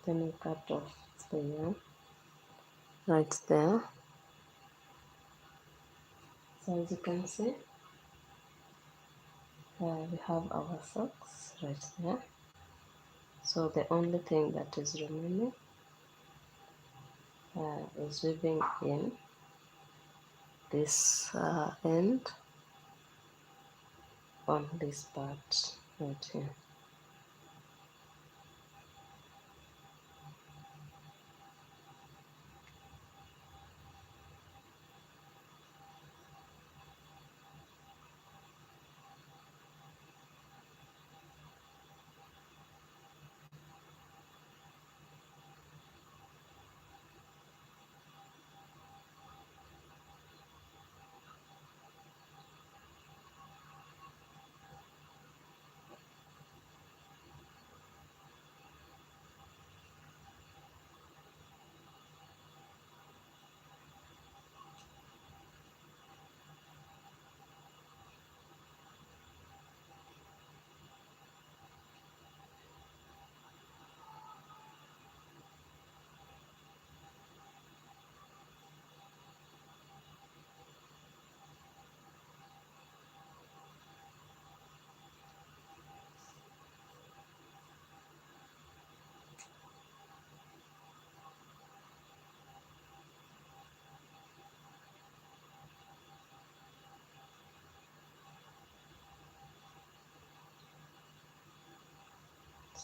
Then you cut off the yarn right there. So as you can see, we have our socks right there. So the only thing that is remaining is weaving in this end on this part right here.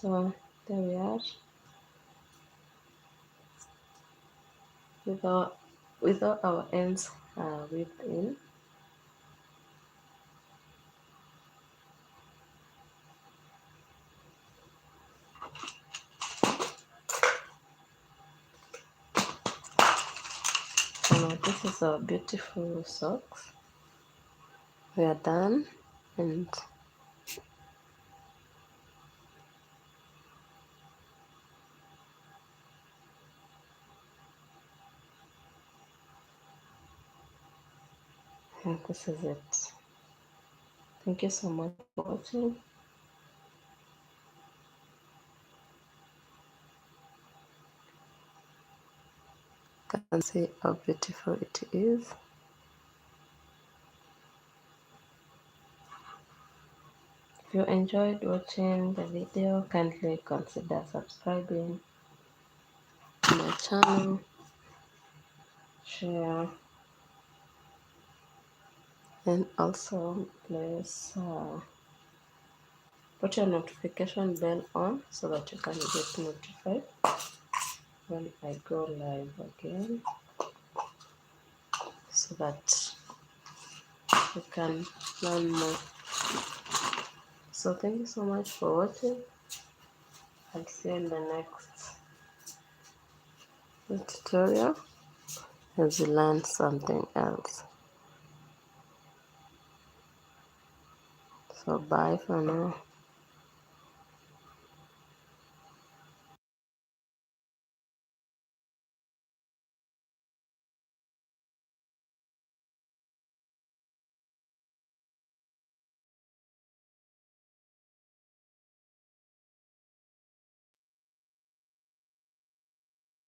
So there we are with all our ends weaved in. So now this is our beautiful socks. We are done, and this is it. Thank you so much for watching. You can see how beautiful it is. If you enjoyed watching the video, kindly consider subscribing to my channel, share, and also please put your notification bell on so that you can get notified when I go live again, so that you can learn more. So thank you so much for watching. I'll see you in the next tutorial as you learn something else. So bye for now.